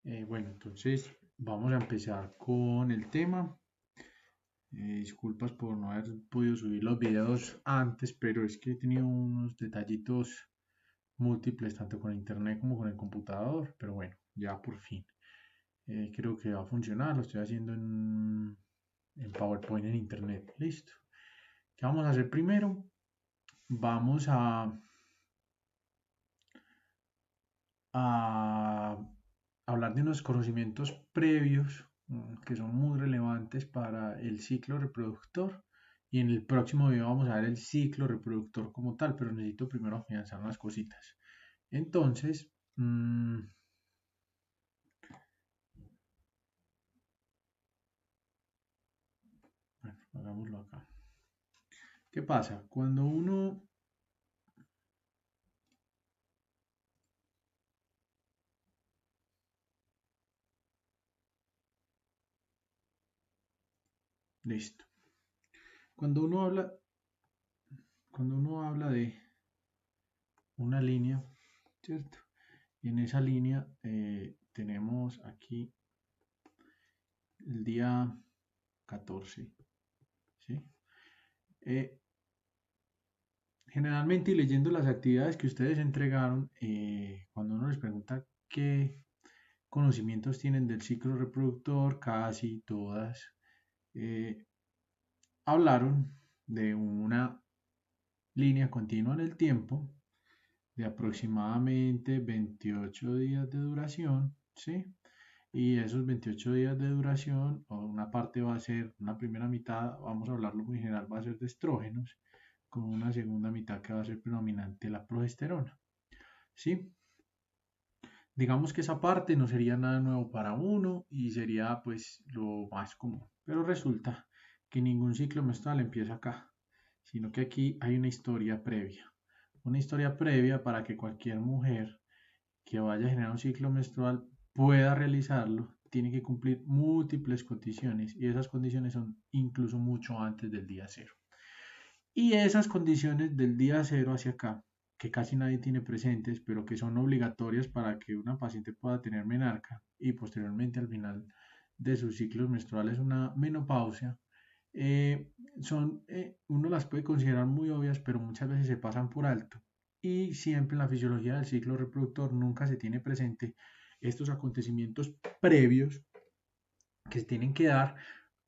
Bueno, entonces vamos a empezar con el tema. Disculpas por no haber podido subir los videos antes, pero es que he tenido unos detallitos múltiples, tanto con internet como con el computador. Pero bueno, ya por fin. Creo que va a funcionar. Lo estoy haciendo en PowerPoint en internet. Listo. ¿Qué vamos a hacer primero? Vamos a hablar de unos conocimientos previos que son muy relevantes para el ciclo reproductor. Y en el próximo video vamos a ver el ciclo reproductor como tal, pero necesito primero afianzar unas cositas. Entonces, bueno, hagámoslo acá. ¿Qué pasa? Cuando uno... Listo. Cuando uno habla, cuando uno habla de una línea, ¿cierto? Y en esa línea tenemos aquí el día 14, ¿sí? Eh, Generalmente, y leyendo las actividades que ustedes entregaron, cuando uno les pregunta qué conocimientos tienen del ciclo reproductor, casi todas eh, hablaron de una línea continua en el tiempo de aproximadamente 28 días de duración, ¿sí? Y esos 28 días de duración, o una parte va a ser, una primera mitad, vamos a hablarlo muy general, va a ser de estrógenos, con una segunda mitad que va a ser predominante la progesterona, ¿sí? Digamos que esa parte no sería nada nuevo para uno y sería pues lo más común. Pero resulta que ningún ciclo menstrual empieza acá, sino que aquí hay una historia previa. Una historia previa para que cualquier mujer que vaya a generar un ciclo menstrual pueda realizarlo, tiene que cumplir múltiples condiciones y esas condiciones son incluso mucho antes del día cero. Y esas condiciones del día cero hacia acá, que casi nadie tiene presentes, pero que son obligatorias para que una paciente pueda tener menarca y posteriormente al final de sus ciclos menstruales una menopausia, uno las puede considerar muy obvias, pero muchas veces se pasan por alto. Y siempre en la fisiología del ciclo reproductor nunca se tiene presente estos acontecimientos previos que se tienen que dar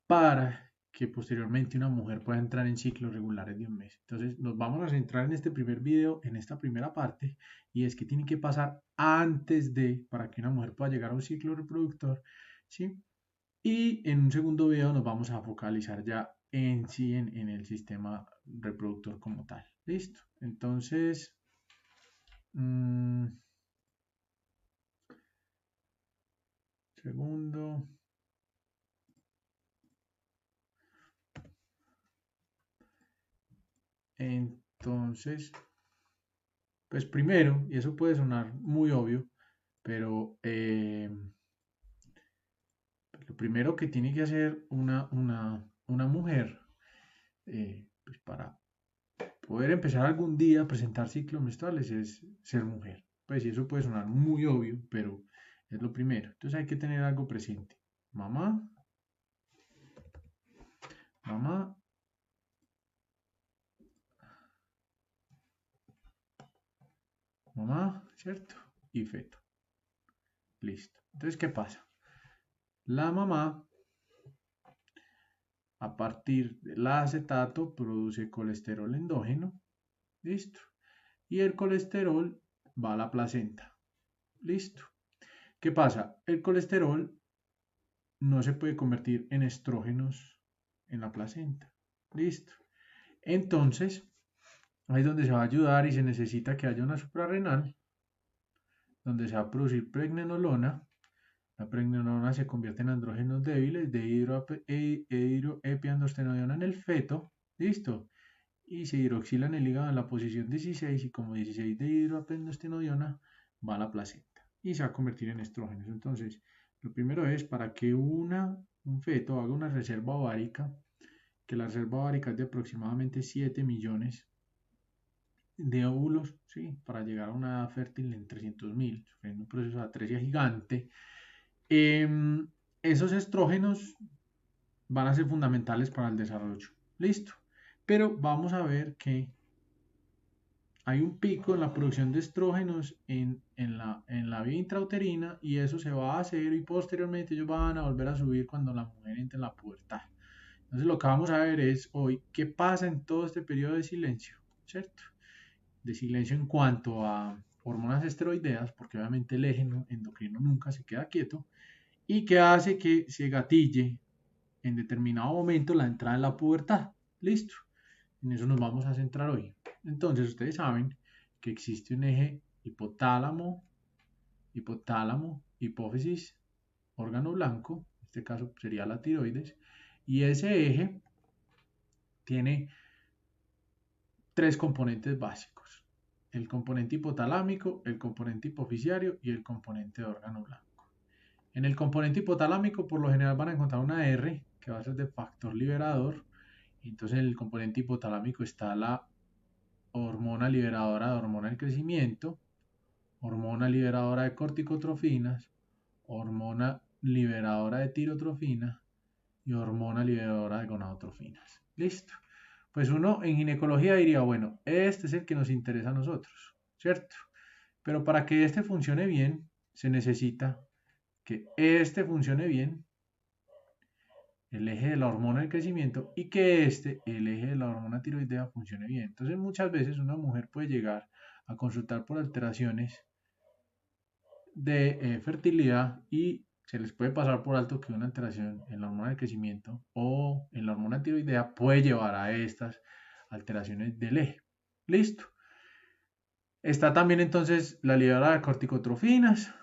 para que posteriormente una mujer pueda entrar en ciclos regulares de un mes. Entonces nos vamos a centrar en este primer video, en esta primera parte, y es que tiene que pasar antes de, para que una mujer pueda llegar a un ciclo reproductor, ¿sí? Y en un segundo video nos vamos a focalizar ya en sí, en el sistema reproductor como tal. Listo. Entonces, mmm, segundo. Entonces, pues primero, y eso puede sonar muy obvio, pero lo primero que tiene que hacer una mujer pues para poder empezar algún día a presentar ciclos menstruales es ser mujer. Pues y eso puede sonar muy obvio, pero es lo primero. Entonces hay que tener algo presente. Mamá, mamá, mamá, ¿cierto? Y feto. Listo. Entonces, ¿qué pasa? La mamá, a partir del acetato, produce colesterol endógeno. Listo. Y el colesterol va a la placenta. Listo. ¿Qué pasa? El colesterol no se puede convertir en estrógenos en la placenta. Listo. Entonces, ahí es donde se va a ayudar y se necesita que haya una suprarrenal, donde se va a producir pregnenolona. La pregnenolona se convierte en andrógenos débiles de hidroepiandrostenediona en el feto. Listo. Y se hidroxila en el hígado en la posición 16 y como 16 de hidroepiandrostenediona va a la placenta y se va a convertir en estrógenos. Entonces, lo primero es para que un feto haga una reserva ovárica, que la reserva ovárica es de aproximadamente 7 millones de óvulos, ¿sí? Para llegar a una edad fértil en 300.000, sufriendo un proceso de atresia gigante. esos estrógenos van a ser fundamentales para el desarrollo. Listo. Pero vamos a ver que hay un pico en la producción de estrógenos en la vía intrauterina y eso se va a hacer y posteriormente ellos van a volver a subir cuando la mujer entre en la pubertad. Entonces lo que vamos a ver es hoy qué pasa en todo este periodo de silencio, ¿cierto? De silencio en cuanto a hormonas esteroideas, porque obviamente el eje endocrino nunca se queda quieto, y que hace que se gatille en determinado momento la entrada en la pubertad. Listo. En eso nos vamos a centrar hoy. Entonces, ustedes saben que existe un eje hipotálamo, hipófisis, órgano blanco, en este caso sería la tiroides, y ese eje tiene tres componentes básicos: el componente hipotalámico, el componente hipofisiario y el componente de órgano blanco. En el componente hipotalámico, por lo general, van a encontrar una R que va a ser de factor liberador. Entonces, en el componente hipotalámico está la hormona liberadora de hormona del crecimiento, hormona liberadora de corticotrofinas, hormona liberadora de tirotrofinas y hormona liberadora de gonadotrofinas. Listo. Pues uno en ginecología diría, bueno, este es el que nos interesa a nosotros, ¿cierto? Pero para que este funcione bien, se necesita que este funcione bien, el eje de la hormona del crecimiento, y que el eje de la hormona tiroidea, funcione bien. Entonces muchas veces una mujer puede llegar a consultar por alteraciones de fertilidad y se les puede pasar por alto que una alteración en la hormona del crecimiento o en la hormona tiroidea puede llevar a estas alteraciones del eje. Listo. Está también entonces la liberadora de corticotrofinas.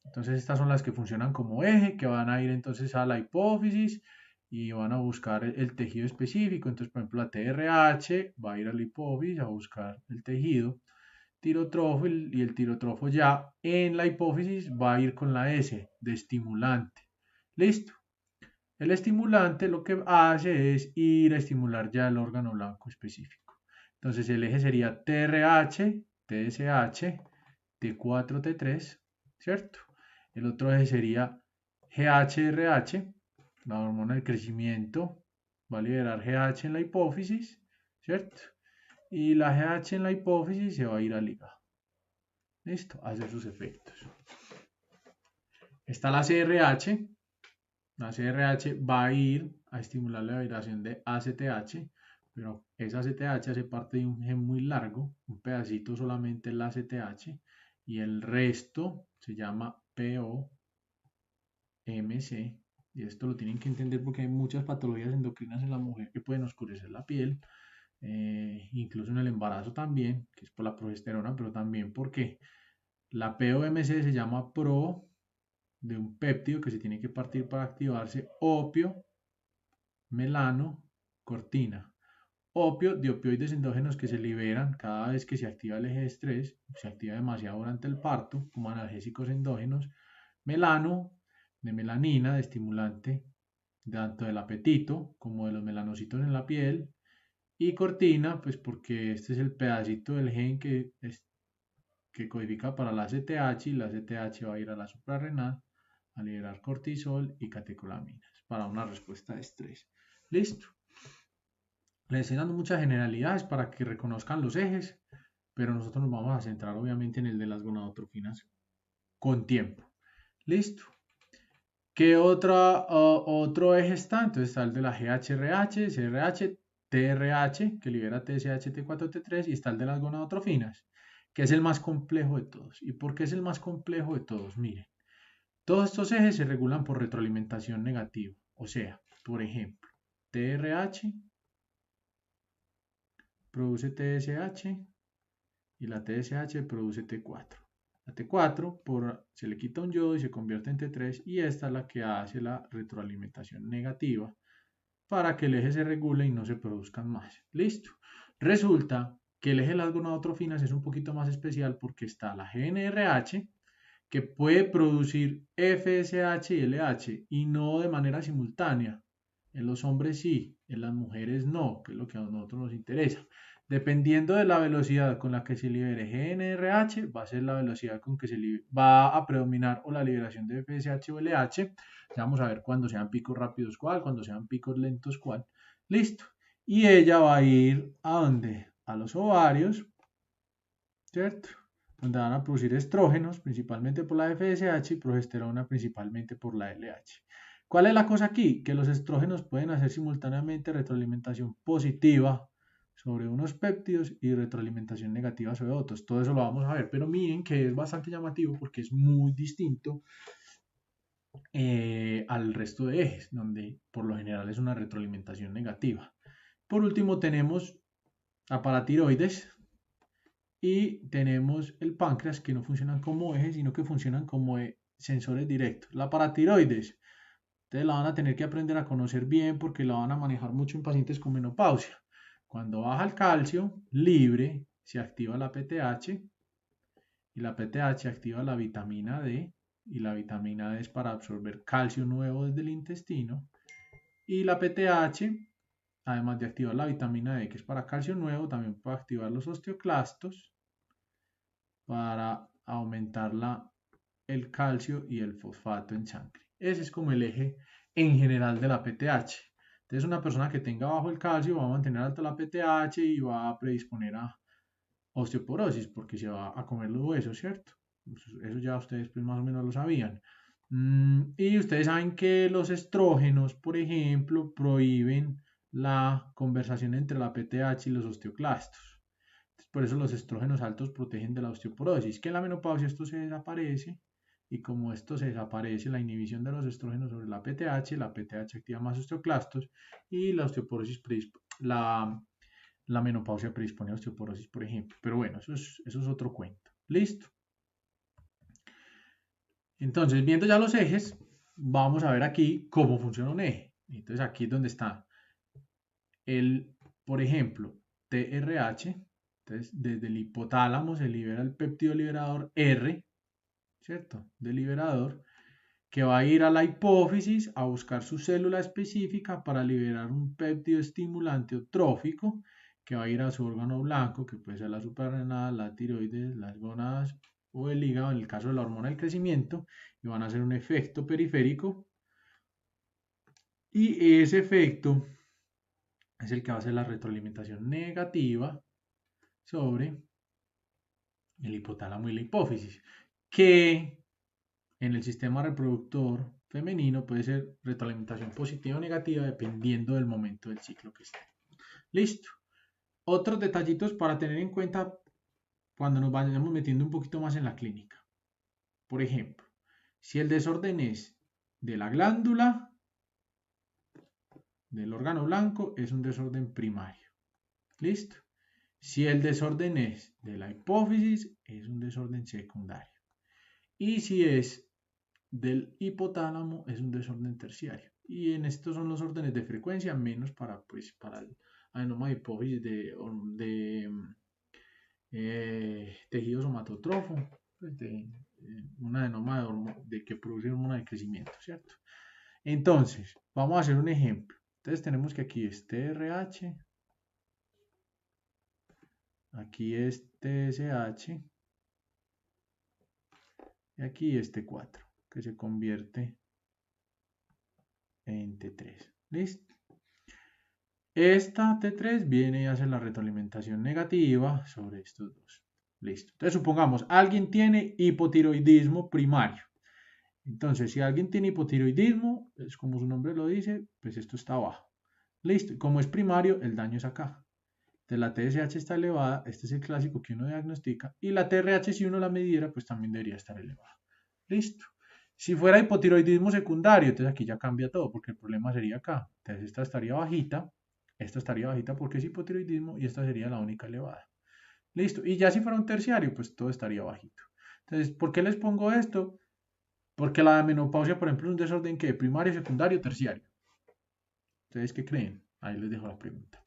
Entonces estas son las que funcionan como eje, que van a ir entonces a la hipófisis y van a buscar el tejido específico. Entonces, por ejemplo, la TRH va a ir a la hipófisis a buscar el tejido tirotrofo y el tirotrofo ya en la hipófisis va a ir con la S de estimulante. ¿Listo? El estimulante lo que hace es ir a estimular ya el órgano blanco específico. Entonces el eje sería TRH, TSH, T4, T3, ¿cierto? El otro eje sería GHRH, la hormona del crecimiento, va a liberar GH en la hipófisis, ¿cierto? Y la GH en la hipófisis se va a ir al hígado. Listo, hace sus efectos. Está la CRH. La CRH va a ir a estimular la vibración de ACTH, pero esa ACTH hace parte de un gen muy largo, un pedacito solamente es la ACTH, y el resto se llama POMC. Y esto lo tienen que entender porque hay muchas patologías endocrinas en la mujer que pueden oscurecer la piel, incluso en el embarazo también, que es por la progesterona, pero también porque la POMC se llama pro de un péptido que se tiene que partir para activarse, opio, melano, cortina. Opio de opioides endógenos que se liberan cada vez que se activa el eje de estrés, se activa demasiado durante el parto, como analgésicos endógenos. Melano de melanina, de estimulante tanto del apetito como de los melanocitos en la piel. Y cortina, pues porque este es el pedacito del gen que codifica para la CTH, y la CTH va a ir a la suprarrenal a liberar cortisol y catecolaminas para una respuesta de estrés. Listo. Les estoy dando muchas generalidades para que reconozcan los ejes, pero nosotros nos vamos a centrar obviamente en el de las gonadotrofinas con tiempo. Listo. ¿Qué otro eje está? Entonces está el de la GHRH, CRH, TRH, que libera TSH, T4, T3, y está el de las gonadotrofinas, que es el más complejo de todos. ¿Y por qué es el más complejo de todos? Miren, todos estos ejes se regulan por retroalimentación negativa. O sea, por ejemplo, TRH produce TSH y la TSH produce T4. La T4 se le quita un yodo y se convierte en T3, y esta es la que hace la retroalimentación negativa para que el eje se regule y no se produzcan más. Listo. Resulta que el eje de las gonadotrofinas es un poquito más especial porque está la GNRH, que puede producir FSH y LH y no de manera simultánea. En los hombres sí, en las mujeres no, que es lo que a nosotros nos interesa. Dependiendo de la velocidad con la que se libere GnRH, va a ser la velocidad con que va a predominar o la liberación de FSH o LH. Ya vamos a ver cuando sean picos rápidos cuál, cuando sean picos lentos cuál. Listo. Y ella va a ir ¿a dónde? A los ovarios, ¿cierto? Donde van a producir estrógenos, principalmente por la FSH, y progesterona, principalmente por la LH. ¿Cuál es la cosa aquí? Que los estrógenos pueden hacer simultáneamente retroalimentación positiva sobre unos péptidos y retroalimentación negativa sobre otros. Todo eso lo vamos a ver, pero miren que es bastante llamativo porque es muy distinto al resto de ejes, donde por lo general es una retroalimentación negativa. Por último tenemos la paratiroides y tenemos el páncreas, que no funcionan como ejes, sino que funcionan como sensores directos. La paratiroides, ustedes la van a tener que aprender a conocer bien porque la van a manejar mucho en pacientes con menopausia. Cuando baja el calcio libre, se activa la PTH y la PTH activa la vitamina D y la vitamina D es para absorber calcio nuevo desde el intestino y la PTH, además de activar la vitamina D que es para calcio nuevo, también puede activar los osteoclastos para aumentar el calcio y el fosfato en sangre. Ese es como el eje en general de la PTH. Entonces una persona que tenga bajo el calcio va a mantener alta la PTH y va a predisponer a osteoporosis porque se va a comer los huesos, ¿cierto? Eso ya ustedes pues más o menos lo sabían. Y ustedes saben que los estrógenos, por ejemplo, prohíben la conversación entre la PTH y los osteoclastos. Por eso los estrógenos altos protegen de la osteoporosis, que en la menopausia esto se desaparece y como esto se desaparece, la inhibición de los estrógenos sobre la PTH activa más osteoclastos y la osteoporosis, la menopausia predispone a osteoporosis, por ejemplo. Pero bueno, eso es otro cuento. ¿Listo? Entonces, viendo ya los ejes, vamos a ver aquí cómo funciona un eje. Entonces, aquí es donde está por ejemplo, TRH. Entonces, desde el hipotálamo se libera el péptido liberador R, ¿cierto? Del liberador, que va a ir a la hipófisis a buscar su célula específica para liberar un péptido estimulante o trófico, que va a ir a su órgano blanco, que puede ser la suprarrenal, la tiroides, las gónadas o el hígado, en el caso de la hormona del crecimiento, y van a hacer un efecto periférico. Y ese efecto es el que va a hacer la retroalimentación negativa sobre el hipotálamo y la hipófisis, que en el sistema reproductor femenino puede ser retroalimentación positiva o negativa dependiendo del momento del ciclo que esté. Listo. Otros detallitos para tener en cuenta cuando nos vayamos metiendo un poquito más en la clínica. Por ejemplo, si el desorden es de la glándula, del órgano blanco, es un desorden primario. ¿Listo? Si el desorden es de la hipófisis, es un desorden secundario. Y si es del hipotálamo, es un desorden terciario. Y en estos son los órdenes de frecuencia, menos para el adenoma de hipófisis de tejido somatotrofo, pues un adenoma que produce hormona de crecimiento, ¿cierto? Entonces, vamos a hacer un ejemplo. Entonces tenemos que aquí es TRH, aquí es TSH, y aquí es T4, que se convierte en T3. ¿Listo? Esta T3 viene y hace la retroalimentación negativa sobre estos dos. Listo. Entonces supongamos, alguien tiene hipotiroidismo primario. Entonces, si alguien tiene hipotiroidismo, pues como su nombre lo dice, pues esto está abajo. Listo. Como es primario, el daño es acá. Entonces la TSH está elevada, este es el clásico que uno diagnostica, y la TRH si uno la midiera, pues también debería estar elevada. Listo. Si fuera hipotiroidismo secundario, entonces aquí ya cambia todo, porque el problema sería acá. Entonces esta estaría bajita porque es hipotiroidismo y esta sería la única elevada. Listo. Y ya si fuera un terciario, pues todo estaría bajito. Entonces, ¿por qué les pongo esto? Porque la menopausia, por ejemplo, es un desorden que primario, secundario, terciario. ¿Ustedes qué creen? Ahí les dejo la pregunta.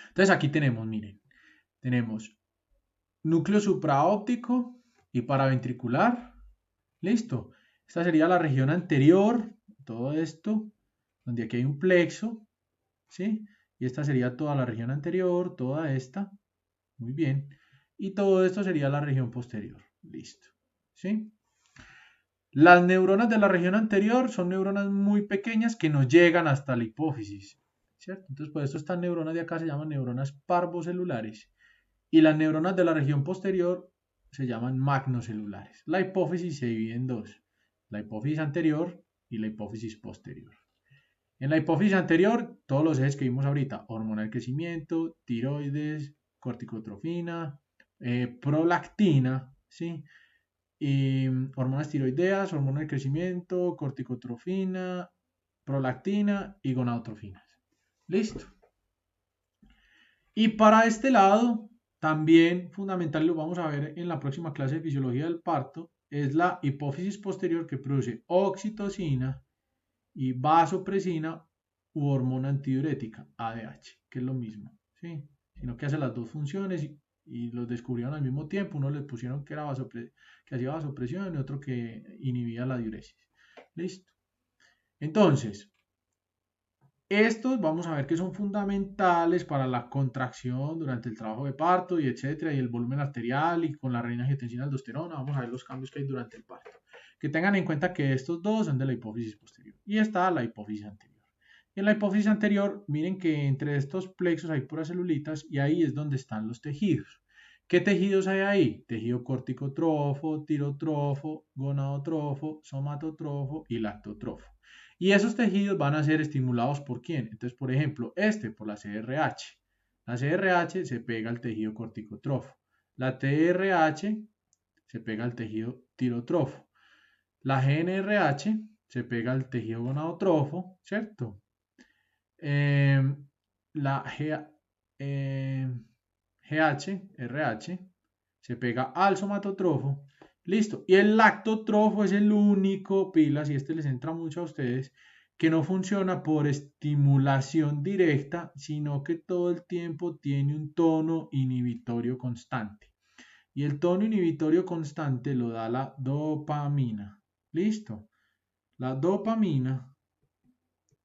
Entonces aquí tenemos, miren, tenemos núcleo supraóptico y paraventricular. Listo. Esta sería la región anterior, todo esto, donde aquí hay un plexo, ¿sí? Y esta sería toda la región anterior, toda esta, muy bien. Y todo esto sería la región posterior, listo, ¿sí? Las neuronas de la región anterior son neuronas muy pequeñas que no llegan hasta la hipófisis, ¿cierto? Entonces, por eso estas neuronas de acá se llaman neuronas parvocelulares. Y las neuronas de la región posterior se llaman magnocelulares. La hipófisis se divide en dos, la hipófisis anterior y la hipófisis posterior. En la hipófisis anterior, todos los ejes que vimos ahorita, hormona del crecimiento, tiroides, corticotrofina, prolactina, ¿sí? Y hormonas tiroideas, hormona del crecimiento, corticotrofina, prolactina y gonadotrofinas. Listo. Y para este lado, también fundamental, y lo vamos a ver en la próxima clase de fisiología del parto, es la hipófisis posterior que produce oxitocina y vasopresina u hormona antidiurética, ADH, que es lo mismo, ¿sí? Sino que hace las dos funciones y los descubrieron al mismo tiempo. Uno le pusieron que, que hacía vasopresión y otro que inhibía la diuresis. Listo. Entonces, estos vamos a ver que son fundamentales para la contracción durante el trabajo de parto y etcétera, y el volumen arterial y con la reina-angiotensina aldosterona. Vamos a ver los cambios que hay durante el parto. Que tengan en cuenta que estos dos son de la hipófisis posterior y está la hipófisis anterior. Y en la hipófisis anterior, miren que entre estos plexos hay puras celulitas y ahí es donde están los tejidos. ¿Qué tejidos hay ahí? Tejido corticotrofo, tirotrofo, gonadotrofo, somatotrofo y lactotrofo. Y esos tejidos van a ser estimulados ¿por quién? Entonces, por ejemplo, por la CRH. La CRH se pega al tejido corticotrofo. La TRH se pega al tejido tirotrofo. La GNRH se pega al tejido gonadotrofo, ¿cierto? La RH se pega al somatotrofo. Listo. Y el lactotrofo es el único, pilas, y este les entra mucho a ustedes, que no funciona por estimulación directa, sino que todo el tiempo tiene un tono inhibitorio constante. Y el tono inhibitorio constante lo da la dopamina. Listo. La dopamina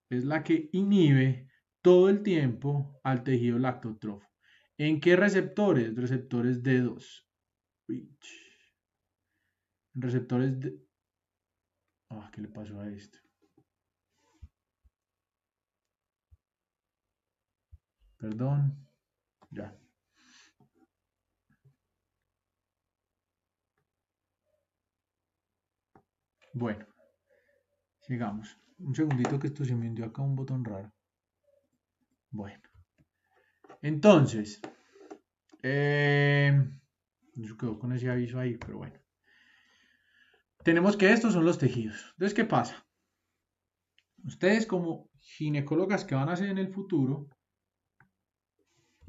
es la que inhibe todo el tiempo al tejido lactotrofo. ¿En qué receptores? Receptores D2. Receptores de... ¿Qué le pasó a esto? Perdón. Ya. Bueno, sigamos. Un segundito que esto se me hundió acá un botón raro. Bueno. Entonces, yo quedo con ese aviso ahí, pero bueno. Tenemos que estos son los tejidos. Entonces, ¿qué pasa? Ustedes como ginecólogas que van a hacer en el futuro,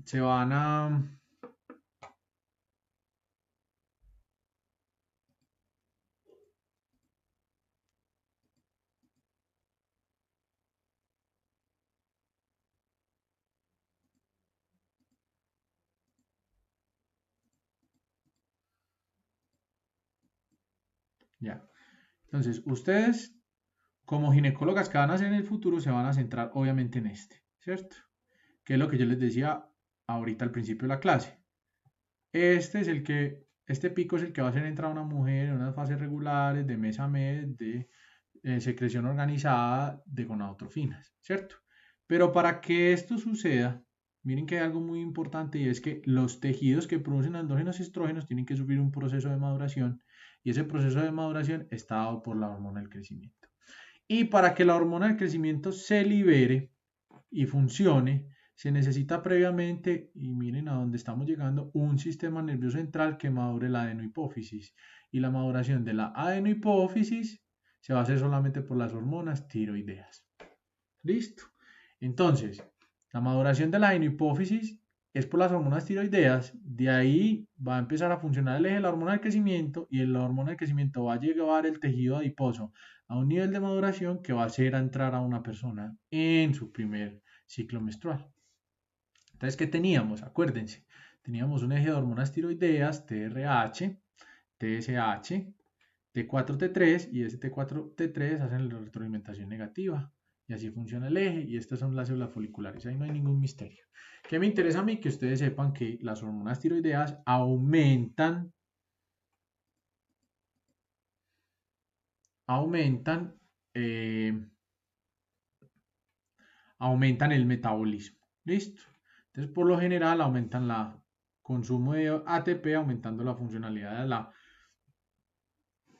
se van a... Ya. Entonces, ustedes como ginecólogas que van a hacer en el futuro se van a centrar obviamente en este, ¿cierto? Que es lo que yo les decía ahorita al principio de la clase. Este pico es el que va a hacer entrar a una mujer en unas fases regulares de mes a mes de secreción organizada de gonadotrofinas, ¿cierto? Pero para que esto suceda, miren que hay algo muy importante y es que los tejidos que producen andrógenos y estrógenos tienen que sufrir un proceso de maduración y ese proceso de maduración está dado por la hormona del crecimiento. Y para que la hormona del crecimiento se libere y funcione, se necesita previamente, y miren a dónde estamos llegando, un sistema nervioso central que madure la adenohipófisis. Y la maduración de la adenohipófisis se va a hacer solamente por las hormonas tiroideas. ¿Listo? Entonces, la maduración de la adenohipófisis es por las hormonas tiroideas, de ahí va a empezar a funcionar el eje de la hormona del crecimiento y la hormona del crecimiento va a llevar el tejido adiposo a un nivel de maduración que va a hacer entrar a una persona en su primer ciclo menstrual. Entonces, ¿qué teníamos? Acuérdense, teníamos un eje de hormonas tiroideas, TRH, TSH, T4, T3 y ese T4, T3 hacen la retroalimentación negativa y así funciona el eje, y estas son las células foliculares, ahí no hay ningún misterio. ¿Qué me interesa a mí? Que ustedes sepan que las hormonas tiroideas eh, aumentan el metabolismo. ¿Listo? Entonces, por lo general, aumentan el consumo de ATP, aumentando la funcionalidad de la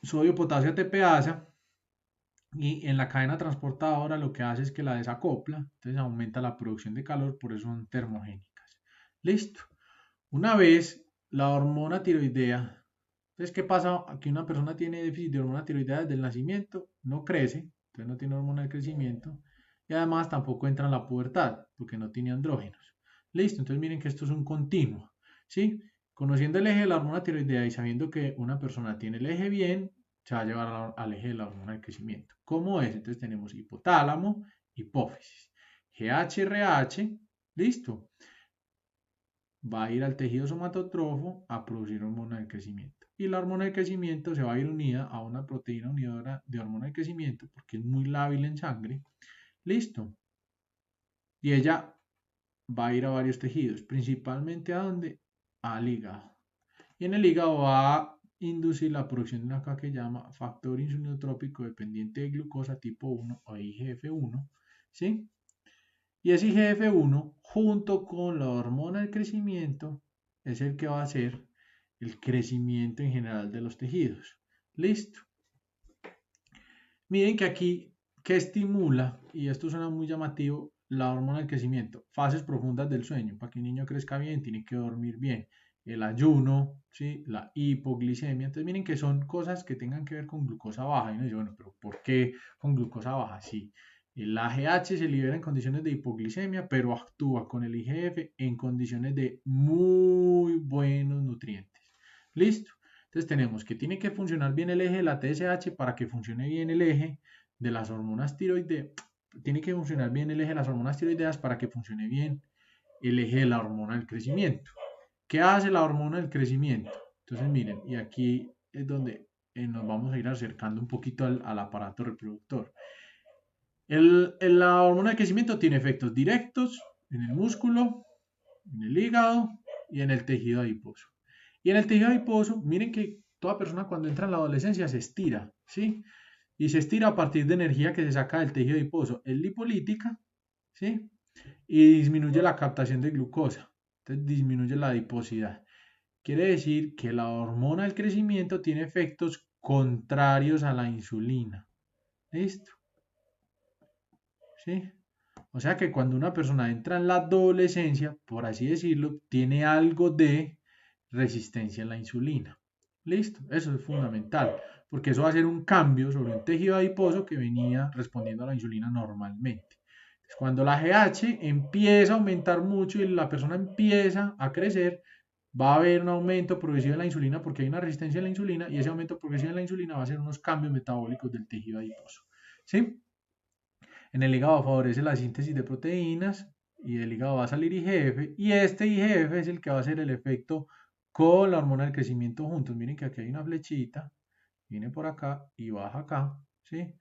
sodio-potasio ATPasa. Y en la cadena transportadora lo que hace es que la desacopla, entonces aumenta la producción de calor, por eso son termogénicas. Listo. Una vez la hormona tiroidea, entonces, ¿qué pasa? Aquí una persona tiene déficit de hormona tiroidea desde el nacimiento, no crece, entonces no tiene hormona de crecimiento, y además tampoco entra en la pubertad, porque no tiene andrógenos. Listo, entonces miren que esto es un continuo, ¿sí? Conociendo el eje de la hormona tiroidea y sabiendo que una persona tiene el eje bien, se va a llevar al eje de la hormona del crecimiento. ¿Cómo es? Entonces tenemos hipotálamo, hipófisis, GHRH, listo, va a ir al tejido somatotrofo a producir hormona del crecimiento. Y la hormona del crecimiento se va a ir unida a una proteína unidora de hormona del crecimiento porque es muy lábil en sangre. Listo. Y ella va a ir a varios tejidos, principalmente a dónde? Al hígado. Y en el hígado va a inducir la producción de una cosa que llama factor insulinotrópico dependiente de glucosa tipo 1 o IGF-1, ¿sí? Y ese IGF-1 junto con la hormona del crecimiento es el que va a hacer el crecimiento en general de los tejidos. Listo. Miren que aquí, que estimula, y esto suena muy llamativo, la hormona del crecimiento, fases profundas del sueño. Para que un niño crezca bien, tiene que dormir bien. El ayuno, ¿sí? La hipoglicemia. Entonces, miren que son cosas que tengan que ver con glucosa baja. Y uno dice, bueno, pero ¿por qué con glucosa baja? Sí. El AGH se libera en condiciones de hipoglicemia, pero actúa con el IGF en condiciones de muy buenos nutrientes. ¿Listo? Entonces tenemos que tiene que funcionar bien el eje de la TSH para que funcione bien el eje de las hormonas tiroideas. Tiene que funcionar bien el eje de las hormonas tiroideas para que funcione bien el eje de la hormona del crecimiento. ¿Qué hace la hormona del crecimiento? Entonces miren, y aquí es donde nos vamos a ir acercando un poquito al aparato reproductor. La hormona del crecimiento tiene efectos directos en el músculo, en el hígado y en el tejido adiposo. Y en el tejido adiposo, miren que toda persona cuando entra en la adolescencia se estira, ¿sí? Y se estira a partir de energía que se saca del tejido adiposo. Es lipolítica, ¿sí? Y disminuye la captación de glucosa. Entonces disminuye la adiposidad. Quiere decir que la hormona del crecimiento tiene efectos contrarios a la insulina. ¿Listo? ¿Sí? O sea que cuando una persona entra en la adolescencia, por así decirlo, tiene algo de resistencia a la insulina. ¿Listo? Eso es fundamental, porque eso va a hacer un cambio sobre un tejido adiposo que venía respondiendo a la insulina normalmente. Entonces, cuando la GH empieza a aumentar mucho y la persona empieza a crecer, va a haber un aumento progresivo de la insulina porque hay una resistencia a la insulina y ese aumento progresivo de la insulina va a hacer unos cambios metabólicos del tejido adiposo. ¿Sí? En el hígado favorece la síntesis de proteínas y del hígado va a salir IGF y este IGF es el que va a hacer el efecto con la hormona del crecimiento juntos. Miren que aquí hay una flechita, viene por acá y baja acá, ¿sí?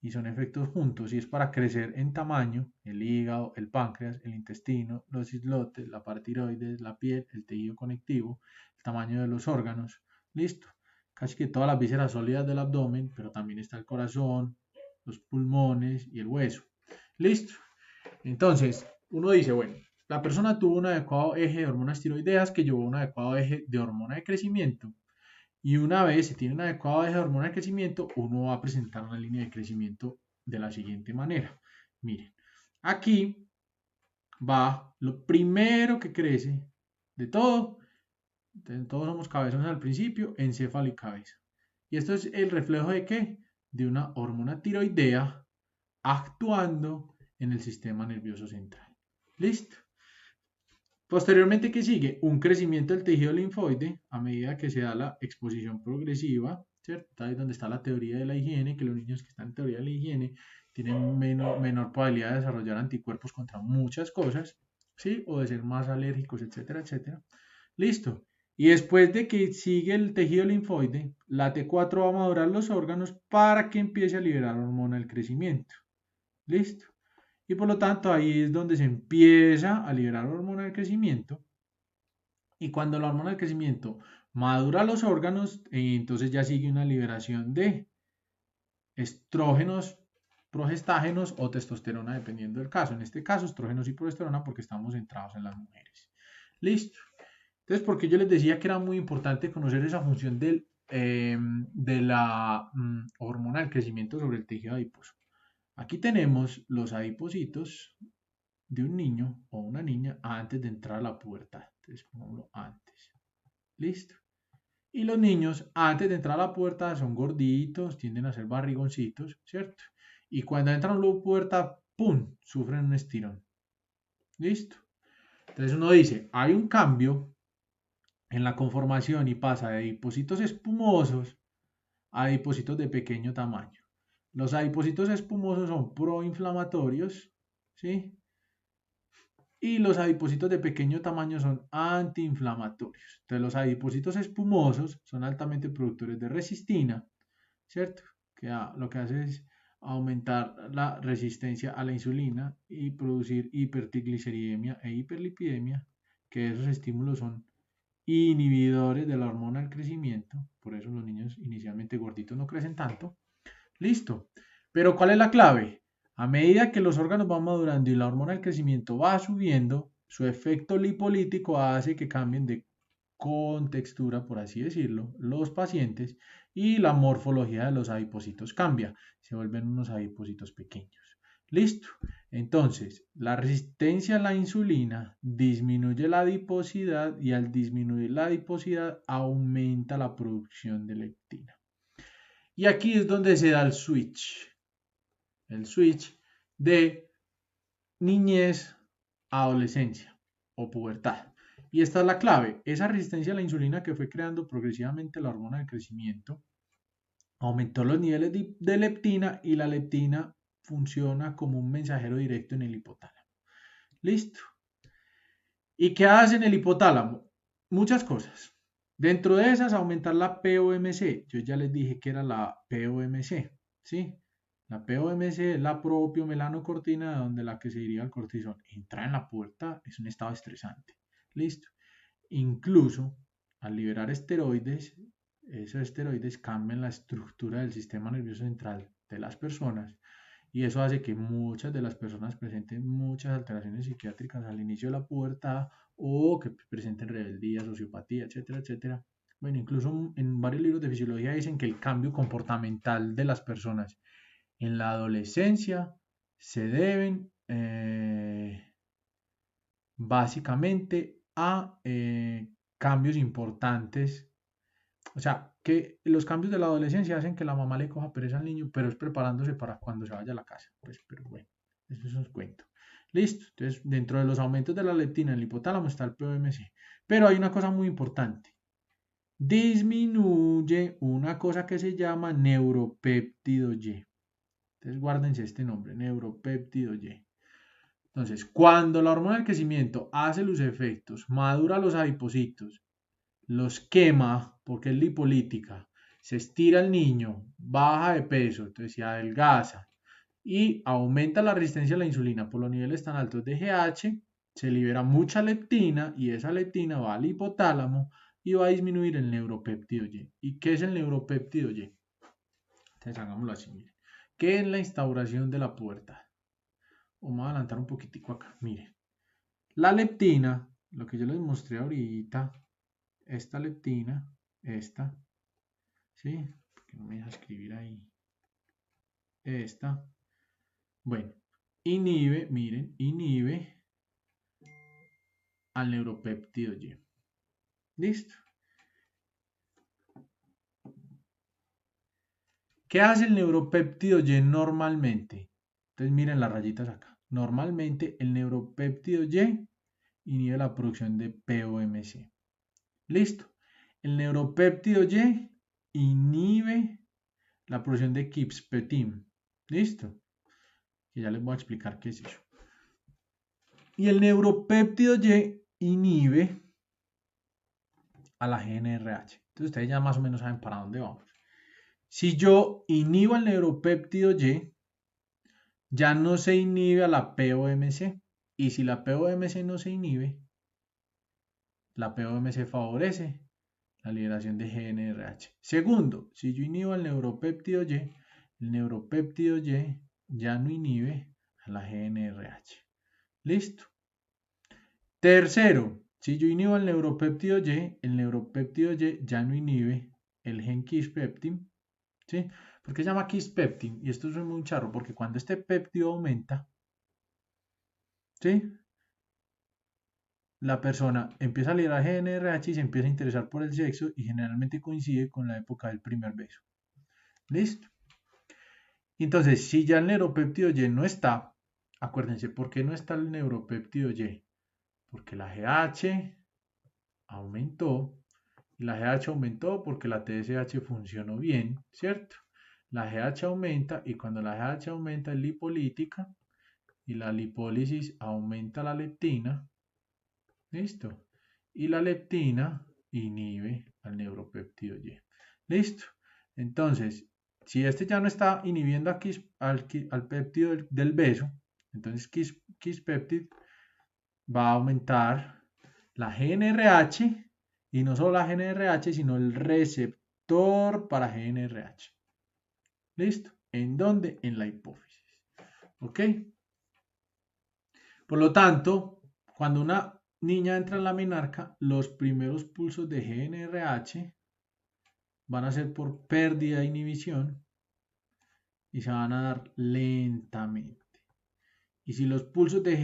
Y son efectos juntos y es para crecer en tamaño el hígado, el páncreas, el intestino, los islotes, la parte tiroides, la piel, el tejido conectivo, el tamaño de los órganos. Listo. Casi que todas las vísceras sólidas del abdomen, pero también está el corazón, los pulmones y el hueso. Listo. Entonces, uno dice, bueno, la persona tuvo un adecuado eje de hormonas tiroideas que llevó a un adecuado eje de hormona de crecimiento. Y una vez se tiene un adecuado eje de hormona de crecimiento, uno va a presentar una línea de crecimiento de la siguiente manera. Miren, aquí va lo primero que crece de todo. Entonces, todos somos cabezones al principio, encéfalo y cabeza. ¿Y esto es el reflejo de qué? De una hormona tiroidea actuando en el sistema nervioso central. ¿Listo? Posteriormente, ¿qué sigue? Un crecimiento del tejido linfoide a medida que se da la exposición progresiva, ¿cierto? Ahí es donde está la teoría de la higiene, que los niños que están en teoría de la higiene tienen menor probabilidad de desarrollar anticuerpos contra muchas cosas, ¿sí? O de ser más alérgicos, etcétera, etcétera. Listo. Y después de que sigue el tejido linfoide, la T4 va a madurar los órganos para que empiece a liberar hormona del crecimiento. ¿Listo? y por lo tanto ahí es donde se empieza a liberar hormona del crecimiento. Y cuando la hormona del crecimiento madura los órganos, entonces ya sigue una liberación de estrógenos, progestágenos o testosterona, dependiendo del caso. En este caso, estrógenos y progesterona, porque estamos centrados en las mujeres. Listo. Entonces, porque yo les decía que era muy importante conocer esa función de la hormona del crecimiento sobre el tejido adiposo. Aquí tenemos los adipocitos de un niño o una niña antes de entrar a la pubertad. Entonces, pongámoslo antes. Listo. Y los niños, antes de entrar a la pubertad, son gorditos, tienden a ser barrigoncitos, ¿cierto? Y cuando entran a la pubertad, ¡pum!, sufren un estirón. ¿Listo? Entonces uno dice, hay un cambio en la conformación y pasa de adipocitos espumosos a adipocitos de pequeño tamaño. Los adipocitos espumosos son proinflamatorios, ¿sí? Y los adipocitos de pequeño tamaño son antiinflamatorios. Entonces los adipocitos espumosos son altamente productores de resistina, ¿cierto? Que lo que hace es aumentar la resistencia a la insulina y producir hipertrigliceridemia e hiperlipidemia, que esos estímulos son inhibidores de la hormona del crecimiento, por eso los niños inicialmente gorditos no crecen tanto. Listo. Pero ¿cuál es la clave? A medida que los órganos van madurando y la hormona del crecimiento va subiendo, su efecto lipolítico hace que cambien de contextura, por así decirlo, los pacientes y la morfología de los adipocitos cambia. Se vuelven unos adipocitos pequeños. Listo. Entonces, la resistencia a la insulina disminuye la adiposidad y al disminuir la adiposidad aumenta la producción de leptina. Y aquí es donde se da el switch de niñez a adolescencia o pubertad. Y esta es la clave, esa resistencia a la insulina que fue creando progresivamente la hormona del crecimiento, aumentó los niveles de leptina y la leptina funciona como un mensajero directo en el hipotálamo. Listo. ¿Y qué hace en el hipotálamo? Muchas cosas. Dentro de esas, aumentar la POMC. Yo ya les dije que era la POMC, ¿sí? La POMC es la propiomelanocortina, de donde la que se deriva el cortisol. Entrar en la pubertad es un estado estresante. Listo. Incluso al liberar esteroides, esos esteroides cambian la estructura del sistema nervioso central de las personas y eso hace que muchas de las personas presenten muchas alteraciones psiquiátricas al inicio de la pubertad o que presenten rebeldía, sociopatía, etcétera, etcétera. Bueno, incluso en varios libros de fisiología dicen que el cambio comportamental de las personas en la adolescencia se deben básicamente a cambios importantes. O sea, que los cambios de la adolescencia hacen que la mamá le coja pereza al niño, pero es preparándose para cuando se vaya a la casa. Pues, pero bueno, eso es un cuento. Listo. Entonces, dentro de los aumentos de la leptina en el hipotálamo está el POMC. Pero hay una cosa muy importante. Disminuye una cosa que se llama neuropéptido Y. Entonces, guárdense este nombre, neuropéptido Y. Entonces, cuando la hormona del crecimiento hace los efectos, madura los adipocitos, los quema porque es lipolítica, se estira el niño, baja de peso, entonces se adelgaza y aumenta la resistencia a la insulina por los niveles tan altos de GH, se libera mucha leptina y esa leptina va al hipotálamo y va a disminuir el neuropéptido Y. ¿Y qué es el neuropéptido Y? Entonces hagámoslo así, miren. ¿Qué es la instauración de la pubertad? Vamos a adelantar un poquitico acá, miren. La leptina, lo que yo les mostré ahorita, esta leptina, esta, ¿sí? Porque no me deja escribir ahí. Esta, bueno, inhibe al neuropéptido Y. ¿Listo? ¿Qué hace el neuropéptido Y normalmente? Entonces miren las rayitas acá. Normalmente el neuropéptido Y inhibe la producción de POMC. ¿Listo? El neuropéptido Y inhibe la producción de Kispetin. ¿Listo? Que ya les voy a explicar qué es eso. Y el neuropéptido Y inhibe a la GNRH. Entonces ustedes ya más o menos saben para dónde vamos. Si yo inhibo el neuropéptido Y, ya no se inhibe a la POMC. Y si la POMC no se inhibe, la POMC favorece la liberación de GNRH. Segundo, si yo inhibo el neuropéptido Y ya no inhibe a la GNRH. Listo. Tercero, si yo inhibo el neuropéptido Y ya no inhibe el gen Kispeptin, ¿sí? ¿Por qué se llama Kispeptin? Y esto es muy charro, porque cuando este péptido aumenta, ¿sí? La persona empieza a liberar GNRH y se empieza a interesar por el sexo y generalmente coincide con la época del primer beso. ¿Listo? Entonces, si ya el neuropéptido Y no está, acuérdense, ¿por qué no está el neuropéptido Y? Porque la GH aumentó. Y la GH aumentó porque la TSH funcionó bien, ¿cierto? La GH aumenta y cuando la GH aumenta es lipolítica y la lipólisis aumenta la leptina, ¿listo? Y la leptina inhibe al neuropéptido Y. ¿Listo? Entonces, si este ya no está inhibiendo al péptido del beso, entonces Kispeptid va a aumentar la GNRH y no solo la GNRH, sino el receptor para GNRH. ¿Listo? ¿En dónde? En la hipófisis. ¿Ok? Por lo tanto, cuando una niña entra en la menarca, los primeros pulsos de GNRH van a ser por pérdida de inhibición y se van a dar lentamente. Y si los pulsos de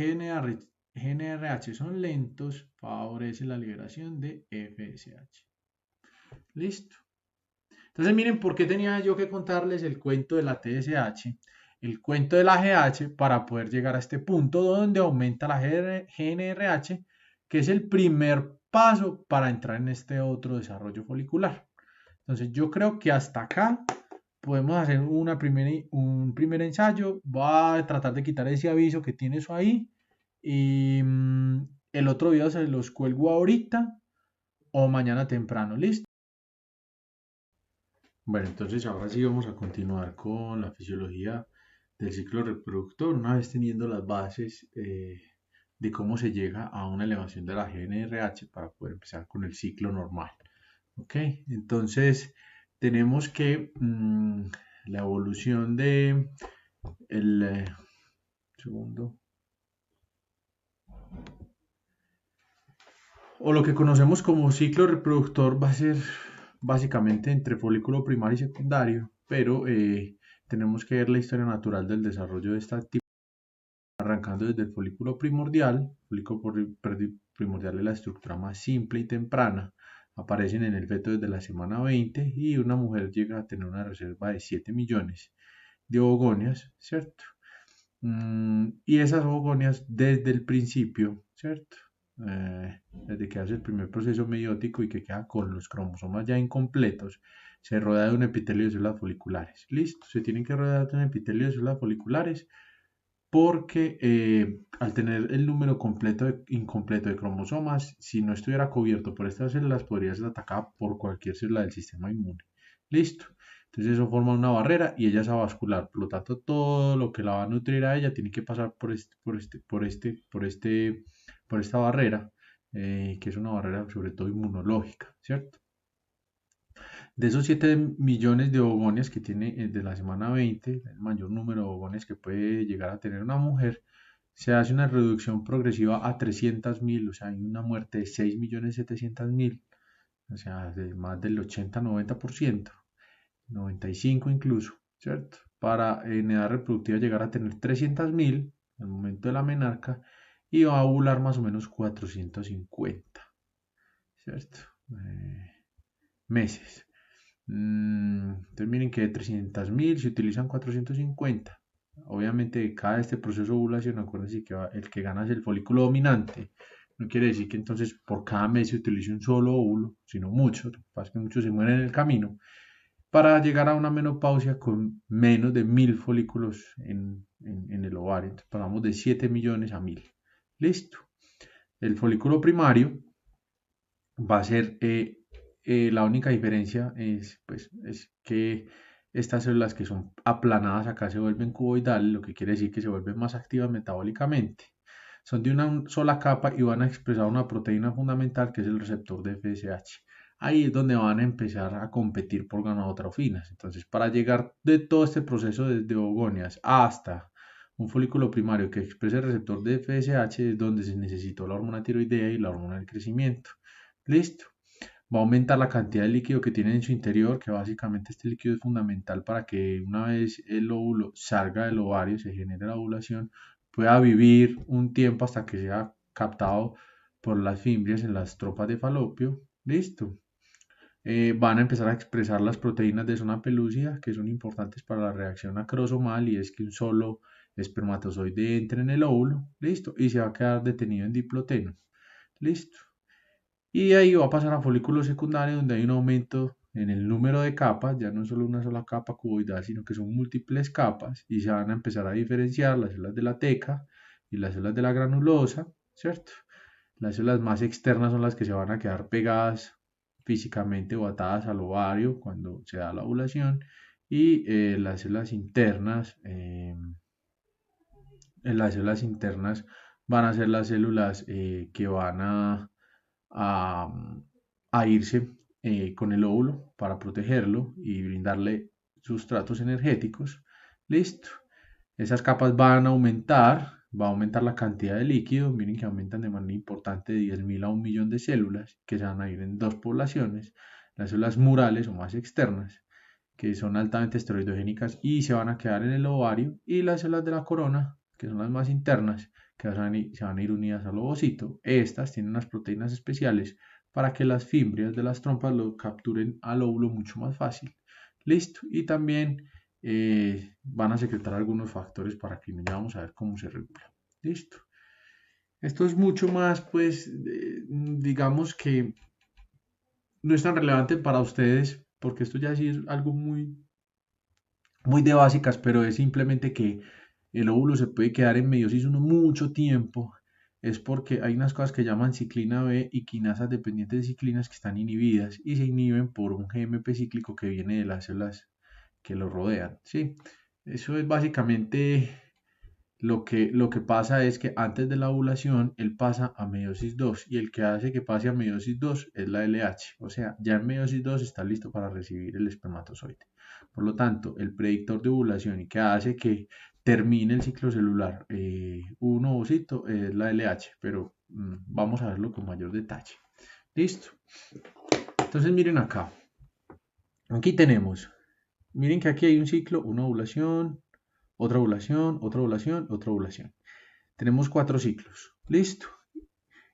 GNRH son lentos, favorece la liberación de FSH. Listo. Entonces miren por qué tenía yo que contarles el cuento de la TSH, el cuento de la GH para poder llegar a este punto donde aumenta la GNRH, que es el primer paso para entrar en este otro desarrollo folicular. Entonces yo creo que hasta acá podemos hacer un primer ensayo. Voy a tratar de quitar ese aviso que tiene eso ahí. Y el otro video se los cuelgo ahorita o mañana temprano. ¿Listo? Bueno, entonces ahora sí vamos a continuar con la fisiología del ciclo reproductor, una vez teniendo las bases de cómo se llega a una elevación de la GNRH para poder empezar con el ciclo normal. ¿Ok? Entonces tenemos que la evolución de el segundo, o lo que conocemos como ciclo reproductor va a ser básicamente entre folículo primario y secundario, pero tenemos que ver la historia natural del desarrollo de esta actividad, arrancando desde el folículo primordial. El folículo primordial es la estructura más simple y temprana. Aparecen en el feto desde la semana 20 y una mujer llega a tener una reserva de 7 millones de ovogonias, ¿cierto? Y esas ovogonias desde el principio, ¿cierto? Desde que hace el primer proceso meiótico y que queda con los cromosomas ya incompletos, se rodea de un epitelio de células foliculares. Listo, se tienen que rodear de un epitelio de células foliculares porque al tener el número incompleto de cromosomas, si no estuviera cubierto por estas células, podría ser atacada por cualquier célula del sistema inmune. Listo. Entonces eso forma una barrera y ella es avascular. Por lo tanto, todo lo que la va a nutrir a ella tiene que pasar por esta barrera, que es una barrera sobre todo inmunológica, ¿cierto? De esos 7 millones de ovogonias que tiene de la semana 20, el mayor número de ovogonias que puede llegar a tener una mujer, se hace una reducción progresiva a 300.000, o sea, hay una muerte de 6.700.000, o sea, de más del 80-90%, 95 incluso, ¿cierto? Para en edad reproductiva llegar a tener 300.000 al momento de la menarca y va a ovular más o menos 450, ¿cierto? Meses. Entonces miren que de 300.000 se utilizan 450. Obviamente cada este proceso de ovulación, acuérdense que el que gana es el folículo dominante. No quiere decir que entonces por cada mes se utilice un solo óvulo, sino muchos. Lo que pasa es que muchos se mueren en el camino. Para llegar a una menopausia con menos de 1.000 folículos en el ovario. Entonces pasamos de 7 millones a 1.000. Listo. El folículo primario va a ser la única diferencia es, pues, es que estas células que son aplanadas acá se vuelven cuboidales, lo que quiere decir que se vuelven más activas metabólicamente. Son de una sola capa y van a expresar una proteína fundamental que es el receptor de FSH. Ahí es donde van a empezar a competir por gonadotrofinas. Entonces, para llegar de todo este proceso desde ogonias hasta un folículo primario que exprese el receptor de FSH es donde se necesitó la hormona tiroidea y la hormona del crecimiento. Listo. Va a aumentar la cantidad de líquido que tiene en su interior, que básicamente este líquido es fundamental para que una vez el óvulo salga del ovario, se genere la ovulación, pueda vivir un tiempo hasta que sea captado por las fimbrias en las tropas de Falopio. Listo. Van a empezar a expresar las proteínas de zona pelúcida que son importantes para la reacción acrosomal y es que un solo espermatozoide entre en el óvulo, listo, y se va a quedar detenido en diploteno, listo. Y de ahí va a pasar a folículo secundario donde hay un aumento en el número de capas, ya no es solo una sola capa cuboidal, sino que son múltiples capas y se van a empezar a diferenciar las células de la teca y las células de la granulosa, ¿cierto? Las células más externas son las que se van a quedar pegadas físicamente o atadas al ovario cuando se da la ovulación y las células internas van a ser las células que van a, a irse con el óvulo para protegerlo y brindarle sustratos energéticos. Listo. Esas capas van a aumentar, va a aumentar la cantidad de líquido. Miren que aumentan de manera importante de 10.000 a 1.000.000 de células que se van a ir en dos poblaciones. Las células murales o más externas, que son altamente esteroidogénicas y se van a quedar en el ovario, y las células de la corona, que son las más internas, que se van a ir unidas al ovocito. Estas tienen unas proteínas especiales para que las fimbrias de las trompas lo capturen al óvulo mucho más fácil. Listo. Y también van a secretar algunos factores para que ya vamos a ver cómo se regula. Listo. Esto es mucho más, pues, digamos que no es tan relevante para ustedes, porque esto ya sí es algo muy de básicas, pero es simplemente que el óvulo se puede quedar en meiosis uno mucho tiempo. Es porque hay unas cosas que llaman ciclina B y quinasas dependientes de ciclinas que están inhibidas y se inhiben por un GMP cíclico que viene de las células que lo rodean. ¿Sí? Eso es básicamente lo que pasa es que antes de la ovulación él pasa a meiosis 2 y el que hace que pase a meiosis 2 es la LH. O sea, ya en meiosis 2 está listo para recibir el espermatozoide. Por lo tanto, el predictor de ovulación y que hace que termine el ciclo celular un ovocito es la LH, pero vamos a verlo con mayor detalle. Listo. Entonces miren acá. Aquí tenemos, miren que aquí hay un ciclo, una ovulación, otra ovulación, otra ovulación, otra ovulación. Tenemos 4 ciclos. Listo.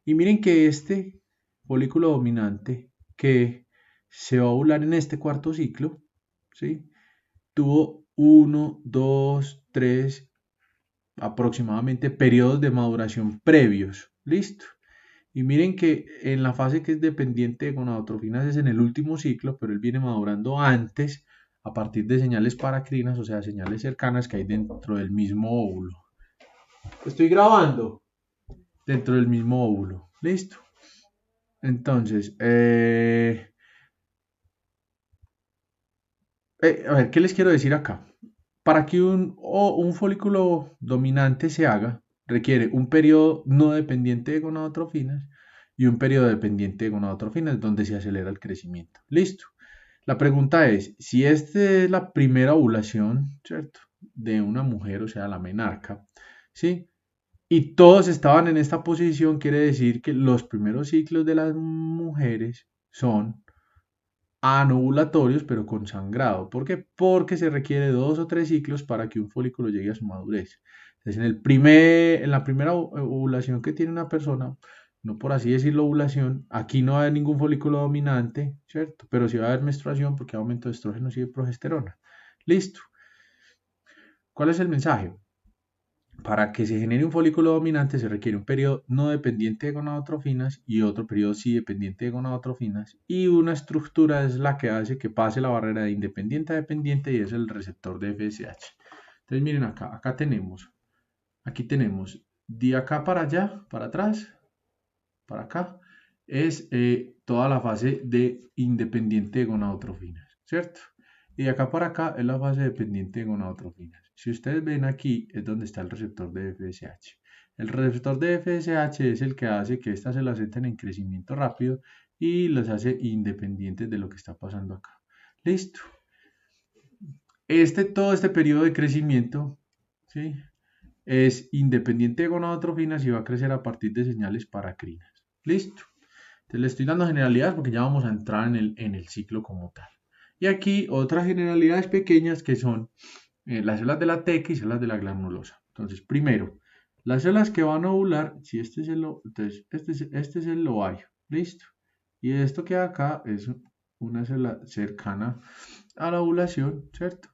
Y miren que este folículo dominante que se va a ovular en este cuarto ciclo, ¿sí? Tuvo 1, 2, 3 aproximadamente periodos de maduración previos. Listo. Y miren que en la fase que es dependiente de gonadotrofinas es en el último ciclo, pero él viene madurando antes a partir de señales paracrinas, o sea, señales cercanas que hay dentro del mismo óvulo. Estoy grabando dentro del mismo óvulo. Listo. Entonces, a ver, ¿qué les quiero decir acá? Para que un folículo dominante se haga, requiere un periodo no dependiente de gonadotrofinas y un periodo dependiente de gonadotrofinas donde se acelera el crecimiento. Listo. La pregunta es, si esta es la primera ovulación, ¿cierto? De una mujer, o sea, la menarca, ¿sí? Y todos estaban en esta posición, quiere decir que los primeros ciclos de las mujeres son anovulatorios, pero con sangrado. ¿Por qué? Porque se requiere 2 o 3 ciclos para que un folículo llegue a su madurez. Entonces, en la primera ovulación que tiene una persona, no por así decirlo ovulación, aquí no va a haber ningún folículo dominante, ¿cierto? Pero sí va a haber menstruación porque hay aumento de estrógenos y de progesterona. Listo. ¿Cuál es el mensaje? Para que se genere un folículo dominante se requiere un periodo no dependiente de gonadotrofinas y otro periodo sí dependiente de gonadotrofinas, y una estructura es la que hace que pase la barrera de independiente a dependiente y es el receptor de FSH. Entonces miren acá, aquí tenemos de acá para allá, para atrás, para acá, es toda la fase de independiente de gonadotrofinas, ¿cierto? Y de acá para acá es la fase dependiente de gonadotrofinas. Si ustedes ven aquí es donde está el receptor de FSH. El receptor de FSH es el que hace que estas células entren en crecimiento rápido y las hace independientes de lo que está pasando acá. Listo. Todo este periodo de crecimiento, ¿sí?, es independiente de gonadotrofinas y va a crecer a partir de señales paracrinas. Listo. Entonces le estoy dando generalidades porque ya vamos a entrar en el ciclo como tal. Y aquí otras generalidades pequeñas que son las células de la teca y células de la granulosa. Entonces, primero, las células que van a ovular, si este es entonces este es el ovario. Listo. Y esto que acá es una célula cercana a la ovulación, ¿cierto?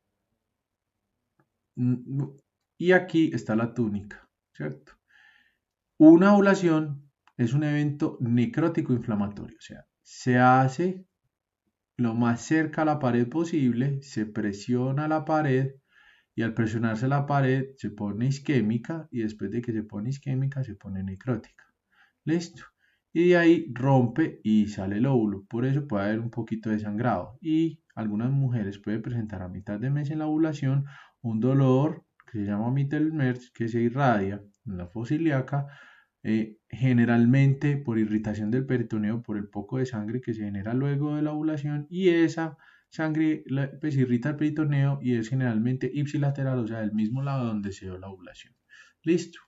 Y aquí está la túnica, ¿cierto? Una ovulación es un evento necrótico inflamatorio, o sea, se hace lo más cerca a la pared posible, se presiona la pared y al presionarse la pared se pone isquémica y después de que se pone isquémica se pone necrótica. Listo. Y de ahí rompe y sale el óvulo. Por eso puede haber un poquito de sangrado. Y algunas mujeres pueden presentar a mitad de mes en la ovulación un dolor que se llama Mittelmerz, que se irradia en la fosa ilíaca, generalmente por irritación del peritoneo, por el poco de sangre que se genera luego de la ovulación, y esa sangre pues irrita el peritoneo y es generalmente ipsilateral, o sea, del mismo lado donde se dio la ovulación. Listo.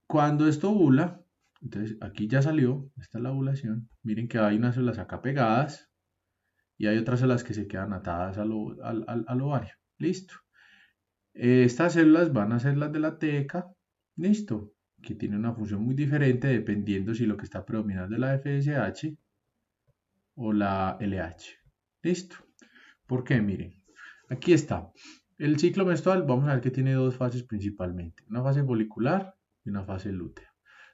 Cuando esto ovula, entonces aquí ya salió, esta es la ovulación, miren que hay unas células acá pegadas y hay otras células que se quedan atadas al ovario. Listo. Estas células van a ser las de la teca, listo, que tiene una función muy diferente dependiendo si lo que está predominando es la FSH o la LH. Listo. ¿Por qué? Miren, aquí está. El ciclo menstrual, vamos a ver que tiene dos fases principalmente, una fase folicular y una fase lútea.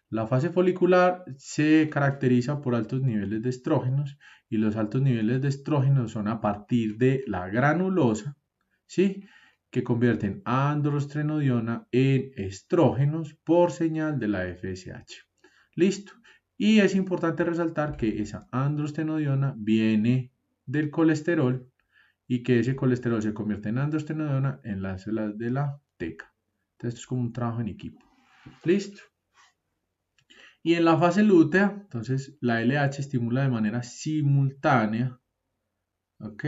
La fase folicular se caracteriza por altos niveles de estrógenos y los altos niveles de estrógenos son a partir de la granulosa, ¿sí?, que convierten androstenediona en estrógenos por señal de la FSH. Listo. Y es importante resaltar que esa androstenediona viene del colesterol y que ese colesterol se convierte en androstenediona en las células de la teca. Entonces esto es como un trabajo en equipo. Listo. Y en la fase lútea, entonces la LH estimula de manera simultánea, ¿ok?,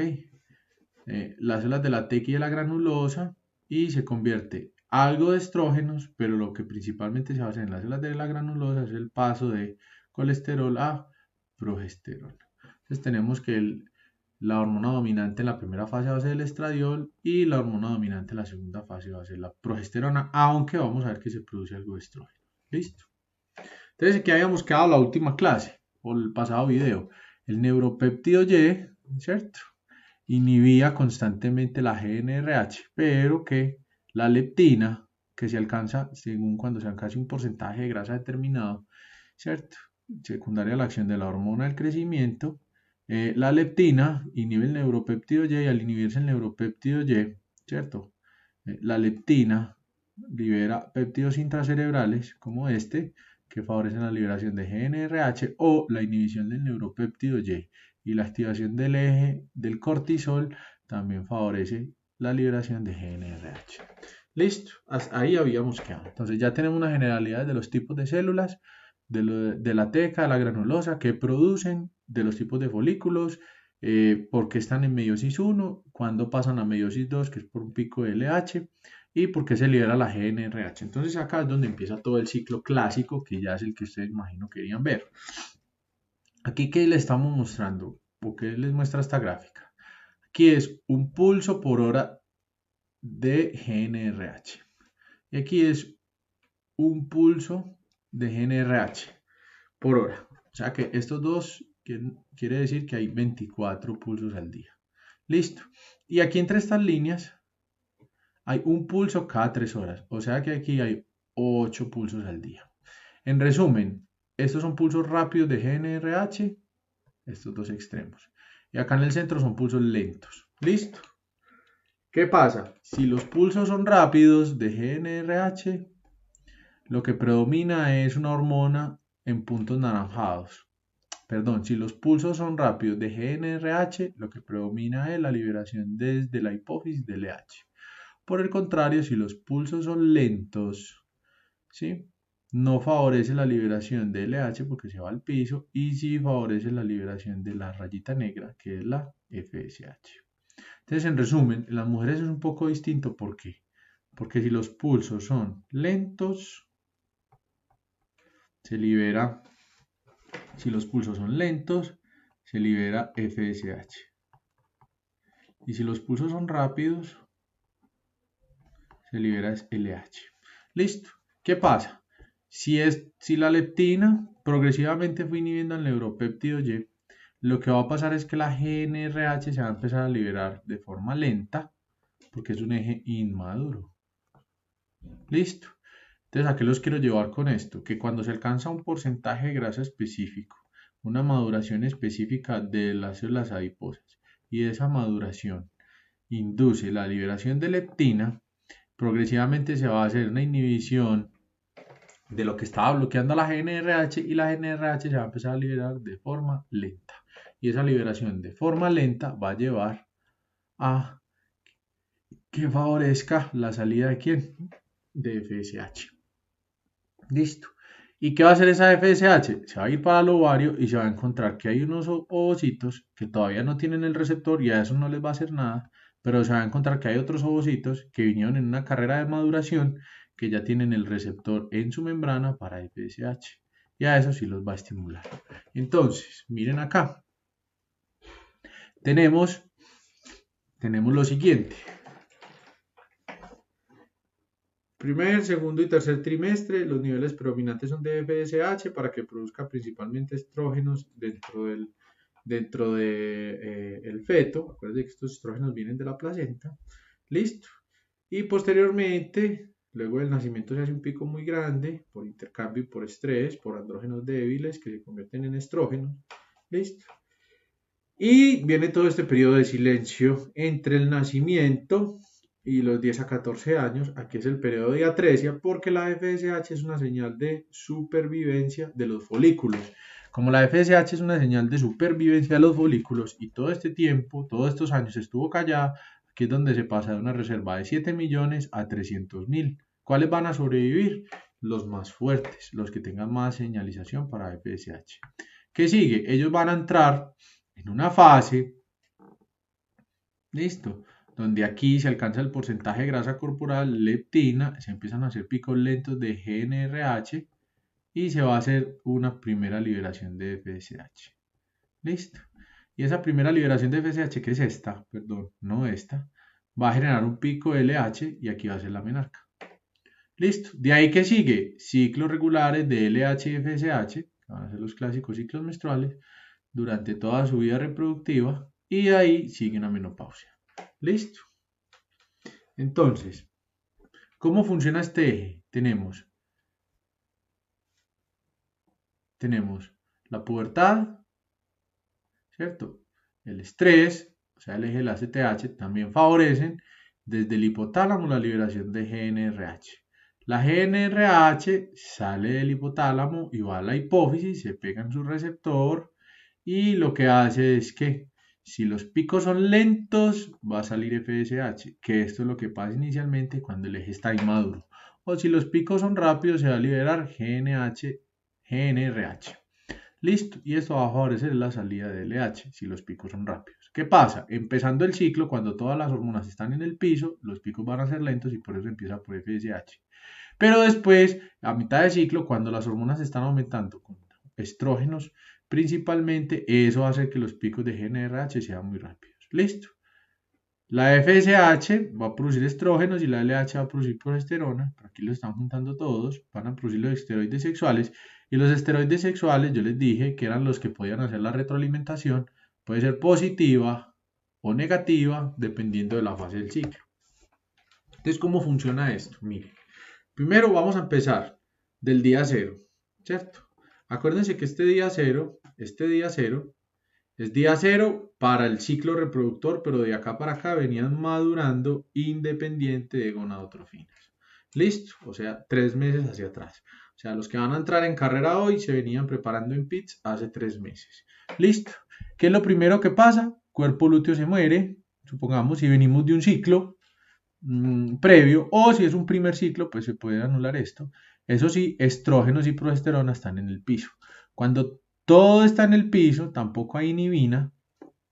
las células de la teca y de la granulosa y se convierte algo de estrógenos, pero lo que principalmente se basa en las células de la granulosa es el paso de colesterol a progesterona. Entonces tenemos que la hormona dominante en la primera fase va a ser el estradiol y la hormona dominante en la segunda fase va a ser la progesterona, aunque vamos a ver que se produce algo de estrógeno. ¿Listo? Entonces aquí habíamos quedado la última clase o el pasado video. El neuropéptido Y, ¿cierto?, inhibía constantemente la GnRH, pero que la leptina, que se alcanza según cuando se alcanza un porcentaje de grasa determinado, ¿cierto?, secundaria a la acción de la hormona del crecimiento, la leptina inhibe el neuropéptido Y y al inhibirse el neuropéptido Y, ¿cierto?, la leptina libera péptidos intracerebrales como este, que favorecen la liberación de GnRH o la inhibición del neuropéptido y la activación del eje del cortisol también favorece la liberación de GnRH. Listo, hasta ahí habíamos quedado. Entonces ya tenemos una generalidad de los tipos de células, de la teca, de la granulosa, que producen, de los tipos de folículos, por qué están en meiosis 1, cuándo pasan a meiosis 2, que es por un pico de LH, y por qué se libera la GnRH. Entonces acá es donde empieza todo el ciclo clásico, que ya es el que ustedes imagino querían ver. Aquí, ¿qué les estamos mostrando? ¿O qué les muestra esta gráfica? Aquí es un pulso por hora de GnRH. Y aquí es un pulso de GnRH por hora. O sea que estos dos quiere decir que hay 24 pulsos al día. Listo. Y aquí entre estas líneas hay un pulso cada 3 horas. O sea que aquí hay 8 pulsos al día. En resumen, estos son pulsos rápidos de GnRH, estos dos extremos. Y acá en el centro son pulsos lentos. ¿Listo? ¿Qué pasa? Si los pulsos son rápidos de GnRH, lo que predomina es una hormona en puntos naranjados. perdón, si los pulsos son rápidos de GNRH, lo que predomina es la liberación desde la hipófisis de LH. Por el contrario, si los pulsos son lentos, ¿sí? No favorece la liberación de LH porque se va al piso y sí favorece la liberación de la rayita negra, que es la FSH. Entonces, en resumen, en las mujeres es un poco distinto. ¿Por qué? Porque si los pulsos son lentos, se libera, si los pulsos son lentos, se libera FSH. Y si los pulsos son rápidos, se libera LH. Listo. ¿Qué pasa? Si la leptina progresivamente fue inhibiendo el neuropéptido Y, lo que va a pasar es que la GNRH se va a empezar a liberar de forma lenta, porque es un eje inmaduro. Listo. Entonces, ¿a qué los quiero llevar con esto? Que cuando se alcanza un porcentaje de grasa específico, una maduración específica de las células adiposas, y esa maduración induce la liberación de leptina, progresivamente se va a hacer una inhibición de lo que estaba bloqueando la GNRH y la GNRH se va a empezar a liberar de forma lenta. Y esa liberación de forma lenta va a llevar a que favorezca la salida de ¿quién? De FSH. Listo. ¿Y qué va a hacer esa FSH? Se va a ir para el ovario y se va a encontrar que hay unos ovocitos que todavía no tienen el receptor y a eso no les va a hacer nada, pero se va a encontrar que hay otros ovocitos que vinieron en una carrera de maduración que ya tienen el receptor en su membrana para FSH. Y a eso sí los va a estimular. Entonces, miren acá. Tenemos lo siguiente. Primer, segundo y tercer trimestre, los niveles predominantes son de FSH para que produzca principalmente estrógenos dentro de el feto. Acuérdense que estos estrógenos vienen de la placenta. Listo. Y posteriormente, luego del nacimiento se hace un pico muy grande por intercambio y por estrés, por andrógenos débiles que se convierten en estrógenos. Listo. Y viene todo este periodo de silencio entre el nacimiento y los 10 a 14 años. Aquí es el periodo de atresia porque la FSH es una señal de supervivencia de los folículos. Como la FSH es una señal de supervivencia de los folículos y todo este tiempo, todos estos años estuvo callada, aquí es donde se pasa de una reserva de 7 millones a 300.000. ¿Cuáles van a sobrevivir? Los más fuertes, los que tengan más señalización para FSH. ¿Qué sigue? Ellos van a entrar en una fase, listo, donde aquí se alcanza el porcentaje de grasa corporal, leptina, se empiezan a hacer picos lentos de GNRH y se va a hacer una primera liberación de FSH. Listo. Y esa primera liberación de FSH, que es esta, perdón, no esta, va a generar un pico de LH y aquí va a ser la menarca. Listo. De ahí que sigue ciclos regulares de LH y FSH, que van a ser los clásicos ciclos menstruales, durante toda su vida reproductiva y de ahí sigue una menopausia. ¿Listo? Entonces, ¿cómo funciona este eje? Tenemos la pubertad, ¿cierto? El estrés, o sea, el eje de la ACTH, también favorecen desde el hipotálamo la liberación de GNRH. La GNRH sale del hipotálamo y va a la hipófisis, se pega en su receptor y lo que hace es que si los picos son lentos va a salir FSH, que esto es lo que pasa inicialmente cuando el eje está inmaduro. O si los picos son rápidos se va a liberar GNRH. Listo, y esto va a favorecer la salida de LH si los picos son rápidos. ¿Qué pasa? Empezando el ciclo, cuando todas las hormonas están en el piso, los picos van a ser lentos y por eso empieza por FSH. Pero después, a mitad de ciclo, cuando las hormonas están aumentando con estrógenos, principalmente, eso va a hacer que los picos de GNRH sean muy rápidos. Listo. La FSH va a producir estrógenos y la LH va a producir progesterona. Por aquí lo están juntando todos. Van a producir los esteroides sexuales. Y los esteroides sexuales, yo les dije que eran los que podían hacer la retroalimentación. Puede ser positiva o negativa, dependiendo de la fase del ciclo. Entonces, ¿cómo funciona esto? Miren. Primero vamos a empezar del día 0, ¿cierto? Acuérdense que este día 0 es día 0 para el ciclo reproductor, pero de acá para acá venían madurando independiente de gonadotrofinas. ¿Listo? O sea, 3 meses hacia atrás. O sea, los que van a entrar en carrera hoy se venían preparando en pits hace 3 meses. Listo. ¿Qué es lo primero que pasa? Cuerpo lúteo se muere, supongamos, si venimos de un ciclo previo, o si es un primer ciclo, pues se puede anular esto. Eso sí, estrógenos y progesterona están en el piso. Cuando todo está en el piso, tampoco hay inhibina.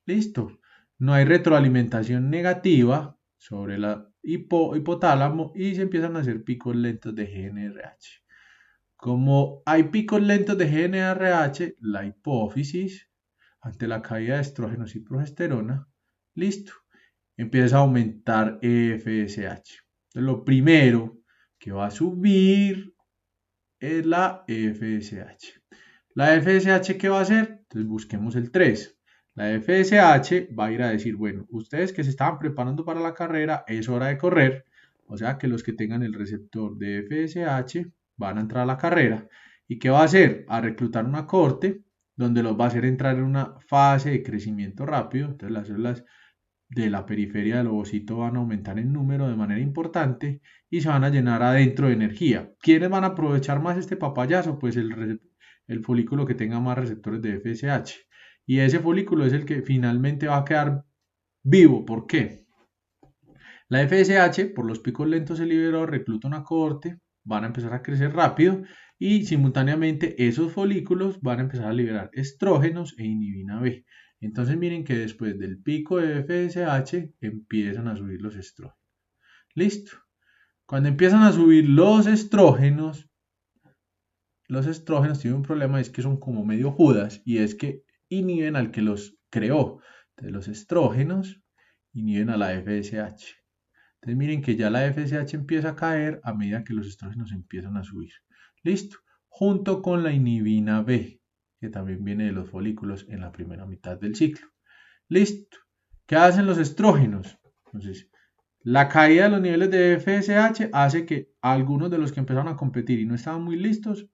Listo. No hay retroalimentación negativa sobre la hipotálamo y se empiezan a hacer picos lentos de GnRH. Como hay picos lentos de GnRH, la hipófisis, ante la caída de estrógenos y progesterona, listo, empieza a aumentar FSH. Lo primero que va a subir es la FSH. ¿La FSH qué va a hacer? Entonces busquemos el 3. La FSH va a ir a decir, bueno, ustedes que se estaban preparando para la carrera, es hora de correr. O sea que los que tengan el receptor de FSH van a entrar a la carrera. ¿Y qué va a hacer? A reclutar una corte donde los va a hacer entrar en una fase de crecimiento rápido. Entonces las células de la periferia del ovocito van a aumentar en número de manera importante y se van a llenar adentro de energía. ¿Quiénes van a aprovechar más este papayazo? Pues el folículo que tenga más receptores de FSH. Y ese folículo es el que finalmente va a quedar vivo. ¿Por qué? La FSH, por los picos lentos se liberó, recluta una cohorte, van a empezar a crecer rápido y simultáneamente esos folículos van a empezar a liberar estrógenos e inhibina B. Entonces miren que después del pico de FSH empiezan a subir los estrógenos. Listo. Cuando empiezan a subir los estrógenos tienen un problema, es que son como medio Judas y es que inhiben al que los creó. Entonces los estrógenos inhiben a la FSH. Entonces miren que ya la FSH empieza a caer a medida que los estrógenos empiezan a subir. Listo. Junto con la inhibina B, que también viene de los folículos en la primera mitad del ciclo. Listo. ¿Qué hacen los estrógenos? Entonces, la caída de los niveles de FSH hace que algunos de los que empezaron a competir y no estaban muy listos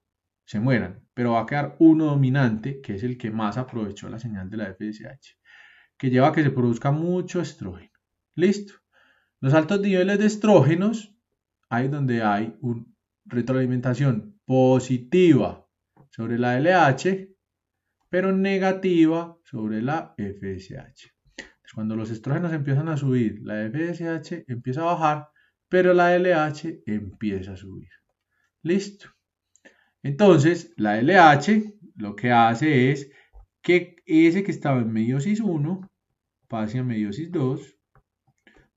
se mueran, pero va a quedar uno dominante, que es el que más aprovechó la señal de la FSH, que lleva a que se produzca mucho estrógeno. Listo. Los altos niveles de estrógenos, ahí donde hay una retroalimentación positiva sobre la LH, pero negativa sobre la FSH. Entonces, cuando los estrógenos empiezan a subir, la FSH empieza a bajar, pero la LH empieza a subir. Listo. Entonces, la LH lo que hace es que ese que estaba en meiosis 1 pase a meiosis 2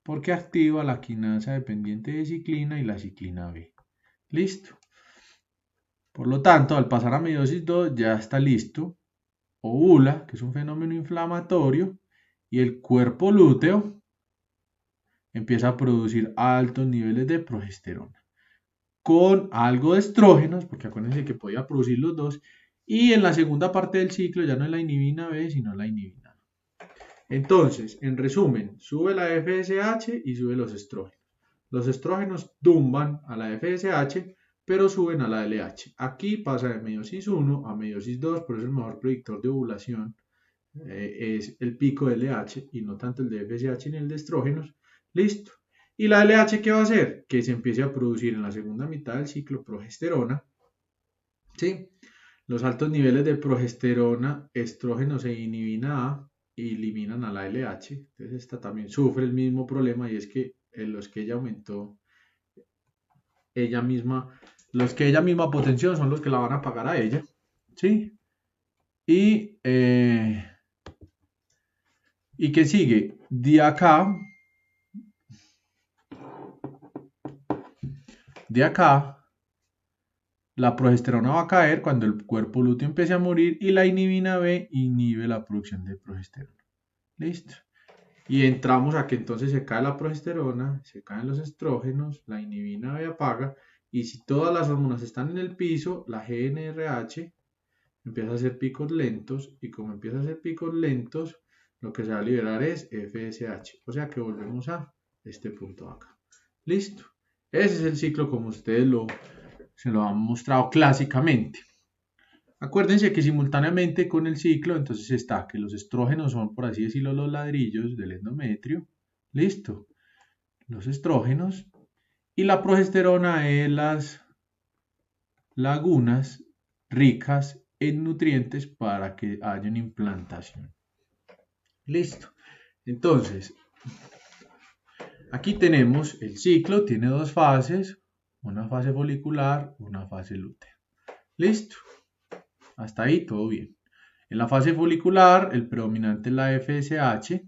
porque activa la quinasa dependiente de ciclina y la ciclina B. Listo. Por lo tanto, al pasar a meiosis 2 ya está listo, ovula, que es un fenómeno inflamatorio, y el cuerpo lúteo empieza a producir altos niveles de progesterona con algo de estrógenos, porque acuérdense que podía producir los dos, y en la segunda parte del ciclo ya no es la inhibina B, sino la inhibina A. Entonces, en resumen, sube la FSH y sube los estrógenos. Los estrógenos tumban a la FSH, pero suben a la LH. Aquí pasa de meiosis 1 a meiosis 2, por eso el mejor predictor de ovulación es el pico de LH y no tanto el de FSH ni el de estrógenos. Listo. ¿Y la LH qué va a hacer? Que se empiece a producir en la segunda mitad del ciclo progesterona. ¿Sí? Los altos niveles de progesterona, estrógenos e inhibina A eliminan a la LH. Entonces esta también sufre el mismo problema y es que los que ella aumentó, los que ella misma potenció son los que la van a pagar a ella. ¿Sí? ¿Y qué sigue? De acá la progesterona va a caer cuando el cuerpo lúteo empiece a morir y la inhibina B inhibe la producción de progesterona. Listo. Y entramos a que entonces se cae la progesterona, se caen los estrógenos, la inhibina B apaga y si todas las hormonas están en el piso, la GnRH empieza a hacer picos lentos y como empieza a hacer picos lentos, lo que se va a liberar es FSH. O sea que volvemos a este punto acá. Listo. Ese es el ciclo como ustedes se lo han mostrado clásicamente. Acuérdense que simultáneamente con el ciclo, entonces está que los estrógenos son, por así decirlo, los ladrillos del endometrio. Listo. Los estrógenos. Y la progesterona es lagunas ricas en nutrientes para que haya una implantación. Listo. Entonces, aquí tenemos el ciclo, tiene dos fases, una fase folicular, una fase lútea. Listo. Hasta ahí todo bien. En la fase folicular, el predominante es la FSH,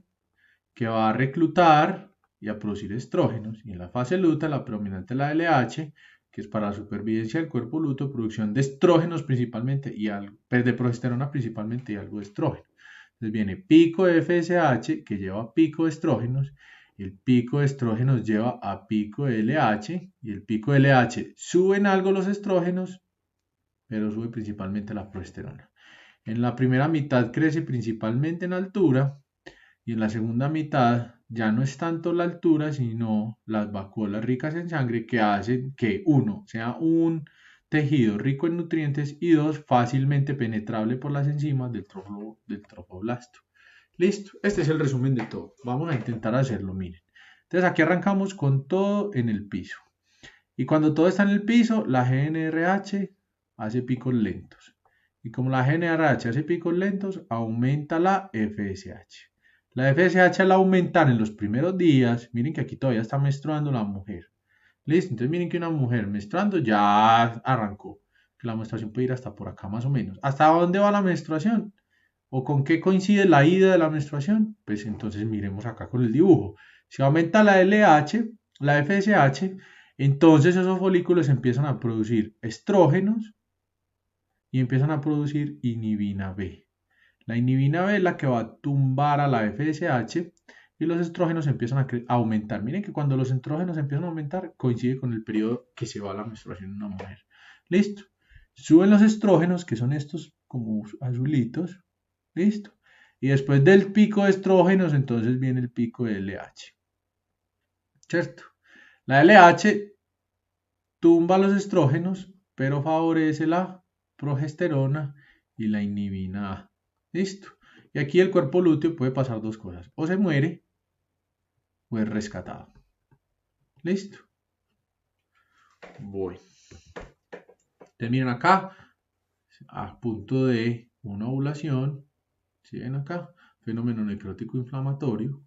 que va a reclutar y a producir estrógenos. Y en la fase lútea, la predominante es la LH, que es para la supervivencia del cuerpo lúteo, producción de estrógenos principalmente, y algo, de progesterona principalmente y algo de estrógeno. Entonces viene pico de FSH, que lleva a pico de estrógenos, el pico de estrógenos lleva a pico de LH, y el pico de LH suben algo los estrógenos, pero sube principalmente la progesterona. En la primera mitad crece principalmente en altura, y en la segunda mitad ya no es tanto la altura, sino las vacuolas ricas en sangre que hacen que uno sea un tejido rico en nutrientes y dos, fácilmente penetrable por las enzimas del trofoblasto. Listo, este es el resumen de todo. Vamos a intentar hacerlo, miren. Entonces aquí arrancamos con todo en el piso. Y cuando todo está en el piso, la GNRH hace picos lentos. Y como la GNRH hace picos lentos, aumenta la FSH. La FSH al aumentar en los primeros días, miren que aquí todavía está menstruando la mujer. Listo, entonces miren que una mujer menstruando ya arrancó. Que la menstruación puede ir hasta por acá más o menos. ¿Hasta dónde va la menstruación? ¿O con qué coincide la ida de la menstruación? Pues entonces miremos acá con el dibujo. Si aumenta la LH, la FSH, entonces esos folículos empiezan a producir estrógenos y empiezan a producir inhibina B. La inhibina B es la que va a tumbar a la FSH y los estrógenos empiezan a aumentar. Miren que cuando los estrógenos empiezan a aumentar coincide con el periodo que se va a la menstruación en una mujer. Listo. Suben los estrógenos, que son estos como azulitos. Listo. Y después del pico de estrógenos, entonces viene el pico de LH. ¿Cierto? La LH tumba los estrógenos, pero favorece la progesterona y la inhibina A. Listo. Y aquí el cuerpo lúteo puede pasar dos cosas. O se muere o es rescatado. Listo. Voy. Entonces miren acá, a punto de una ovulación. ¿Sí ven acá? Fenómeno necrótico inflamatorio.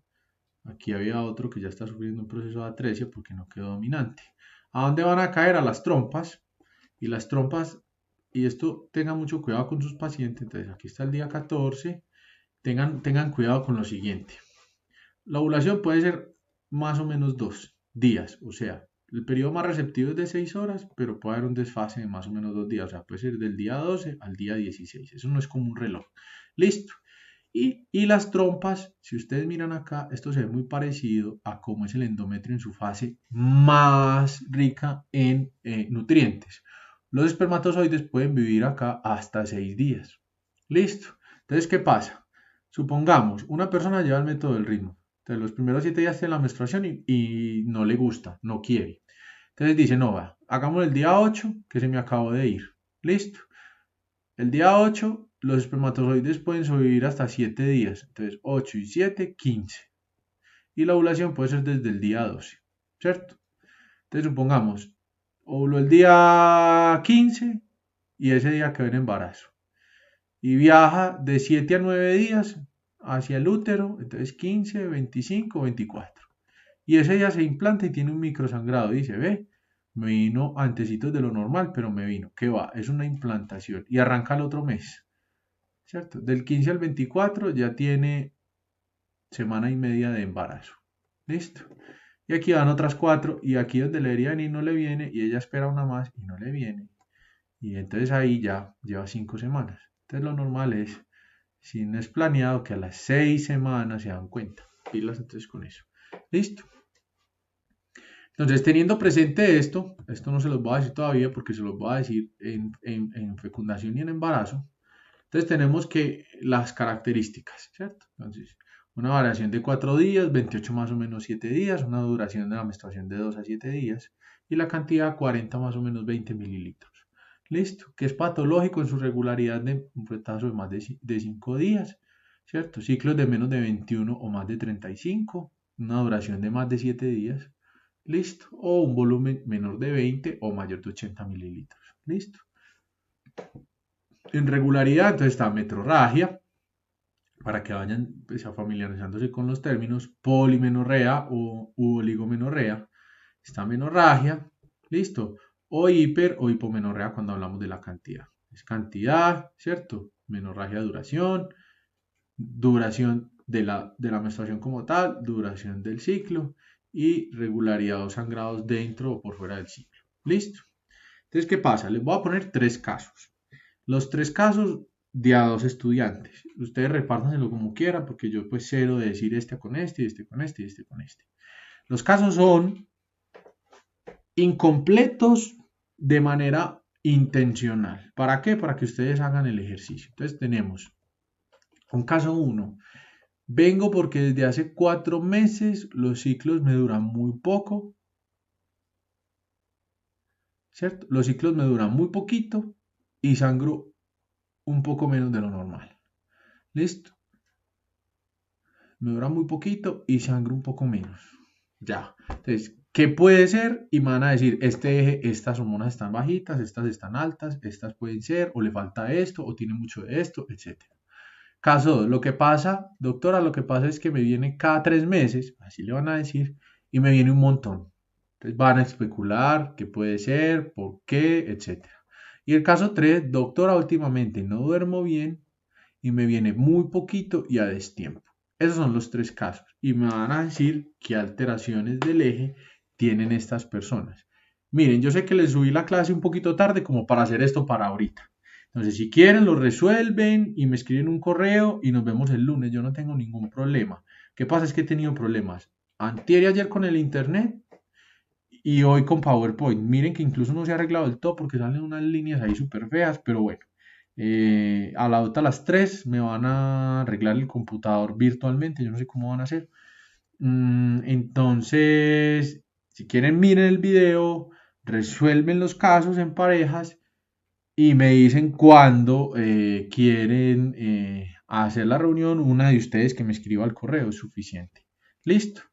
Aquí había otro que ya está sufriendo un proceso de atresia porque no quedó dominante. ¿A dónde van a caer? A las trompas. Y las trompas, y esto tengan mucho cuidado con sus pacientes. Entonces aquí está el día 14. Tengan cuidado con lo siguiente. La ovulación puede ser más o menos 2 días. O sea, el periodo más receptivo es de 6 horas, pero puede haber un desfase de más o menos 2 días. O sea, puede ser del día 12 al día 16. Eso no es como un reloj. Listo. Y las trompas, si ustedes miran acá, esto se ve muy parecido a cómo es el endometrio en su fase más rica en nutrientes. Los espermatozoides pueden vivir acá hasta 6 días. Listo. Entonces, ¿qué pasa? Supongamos, una persona lleva el método del ritmo. Entonces, los primeros 7 días tiene la menstruación y no le gusta, no quiere. Entonces dice, no, va, hagamos el día 8 que se me acabó de ir. Listo. El día 8, los espermatozoides pueden sobrevivir hasta 7 días. Entonces, 8 y 7, 15. Y la ovulación puede ser desde el día 12, ¿cierto? Entonces, supongamos, ovuló el día 15 y ese día quedó en embarazo. Y viaja de 7 a 9 días hacia el útero, entonces 15, 25, 24. Y ese día se implanta y tiene un microsangrado. Dice, ve, me vino antecitos de lo normal, pero me vino. ¿Qué va? Es una implantación. Y arranca el otro mes. ¿Cierto? Del 15 al 24 ya tiene semana y media de embarazo. ¿Listo? Y aquí van otras 4 y aquí donde le debería venir no le viene y ella espera una más y no le viene. Y entonces ahí ya lleva 5 semanas. Entonces lo normal es, si no es planeado, que a las 6 semanas se dan cuenta. Pilas entonces con eso. ¿Listo? Entonces, teniendo presente esto no se los voy a decir todavía porque se los voy a decir en fecundación y en embarazo. Entonces tenemos que las características, ¿cierto? Entonces, una variación de 4 días, 28 más o menos 7 días, una duración de la menstruación de 2 a 7 días y la cantidad 40 más o menos 20 mililitros. Listo, que es patológico en su regularidad de un retazo de más de 5 días, ¿cierto? Ciclos de menos de 21 o más de 35, una duración de más de 7 días, listo, o un volumen menor de 20 o mayor de 80 mililitros, listo. En regularidad, entonces está metrorragia, para que vayan pues, familiarizándose con los términos, polimenorrea o oligomenorrea, está menorragia, listo, o hiper o hipomenorrea cuando hablamos de la cantidad. Es cantidad, ¿cierto? Menorragia duración de la menstruación como tal, duración del ciclo y regularidad o sangrados dentro o por fuera del ciclo. ¿Listo? Entonces, ¿qué pasa? Les voy a poner 3 casos. Los 3 casos de a 2 estudiantes. Ustedes repártanselo como quieran, porque yo pues cero de decir este con este, este con este y este con este. Los casos son incompletos de manera intencional. ¿Para qué? Para que ustedes hagan el ejercicio. Entonces tenemos un caso 1. Vengo porque desde hace 4 meses los ciclos me duran muy poco, ¿cierto? Los ciclos me duran muy poquito y sangro un poco menos de lo normal. ¿Listo? Me dura muy poquito y sangro un poco menos. Ya. Entonces, ¿qué puede ser? Y me van a decir, este eje, estas hormonas están bajitas, estas están altas, estas pueden ser, o le falta esto, o tiene mucho de esto, etc. Caso 2, lo que pasa, doctora, lo que pasa es que me viene cada 3 meses, así le van a decir, y me viene un montón. Entonces van a especular qué puede ser, por qué, etc. Y el caso 3, doctora, últimamente no duermo bien y me viene muy poquito y a destiempo. Esos son los 3 casos. Y me van a decir qué alteraciones del eje tienen estas personas. Miren, yo sé que les subí la clase un poquito tarde como para hacer esto para ahorita. Entonces, si quieren, lo resuelven y me escriben un correo y nos vemos el lunes. Yo no tengo ningún problema. ¿Qué pasa? Es que he tenido problemas antier y ayer con el internet y hoy con PowerPoint. Miren que incluso no se ha arreglado del todo porque salen unas líneas ahí súper feas, pero bueno. A la otra a las 3 me van a arreglar el computador virtualmente. Yo no sé cómo van a hacer. Entonces, si quieren, miren el video, resuelven los casos en parejas y me dicen cuándo quieren hacer la reunión. Una de ustedes que me escriba al correo es suficiente. Listo.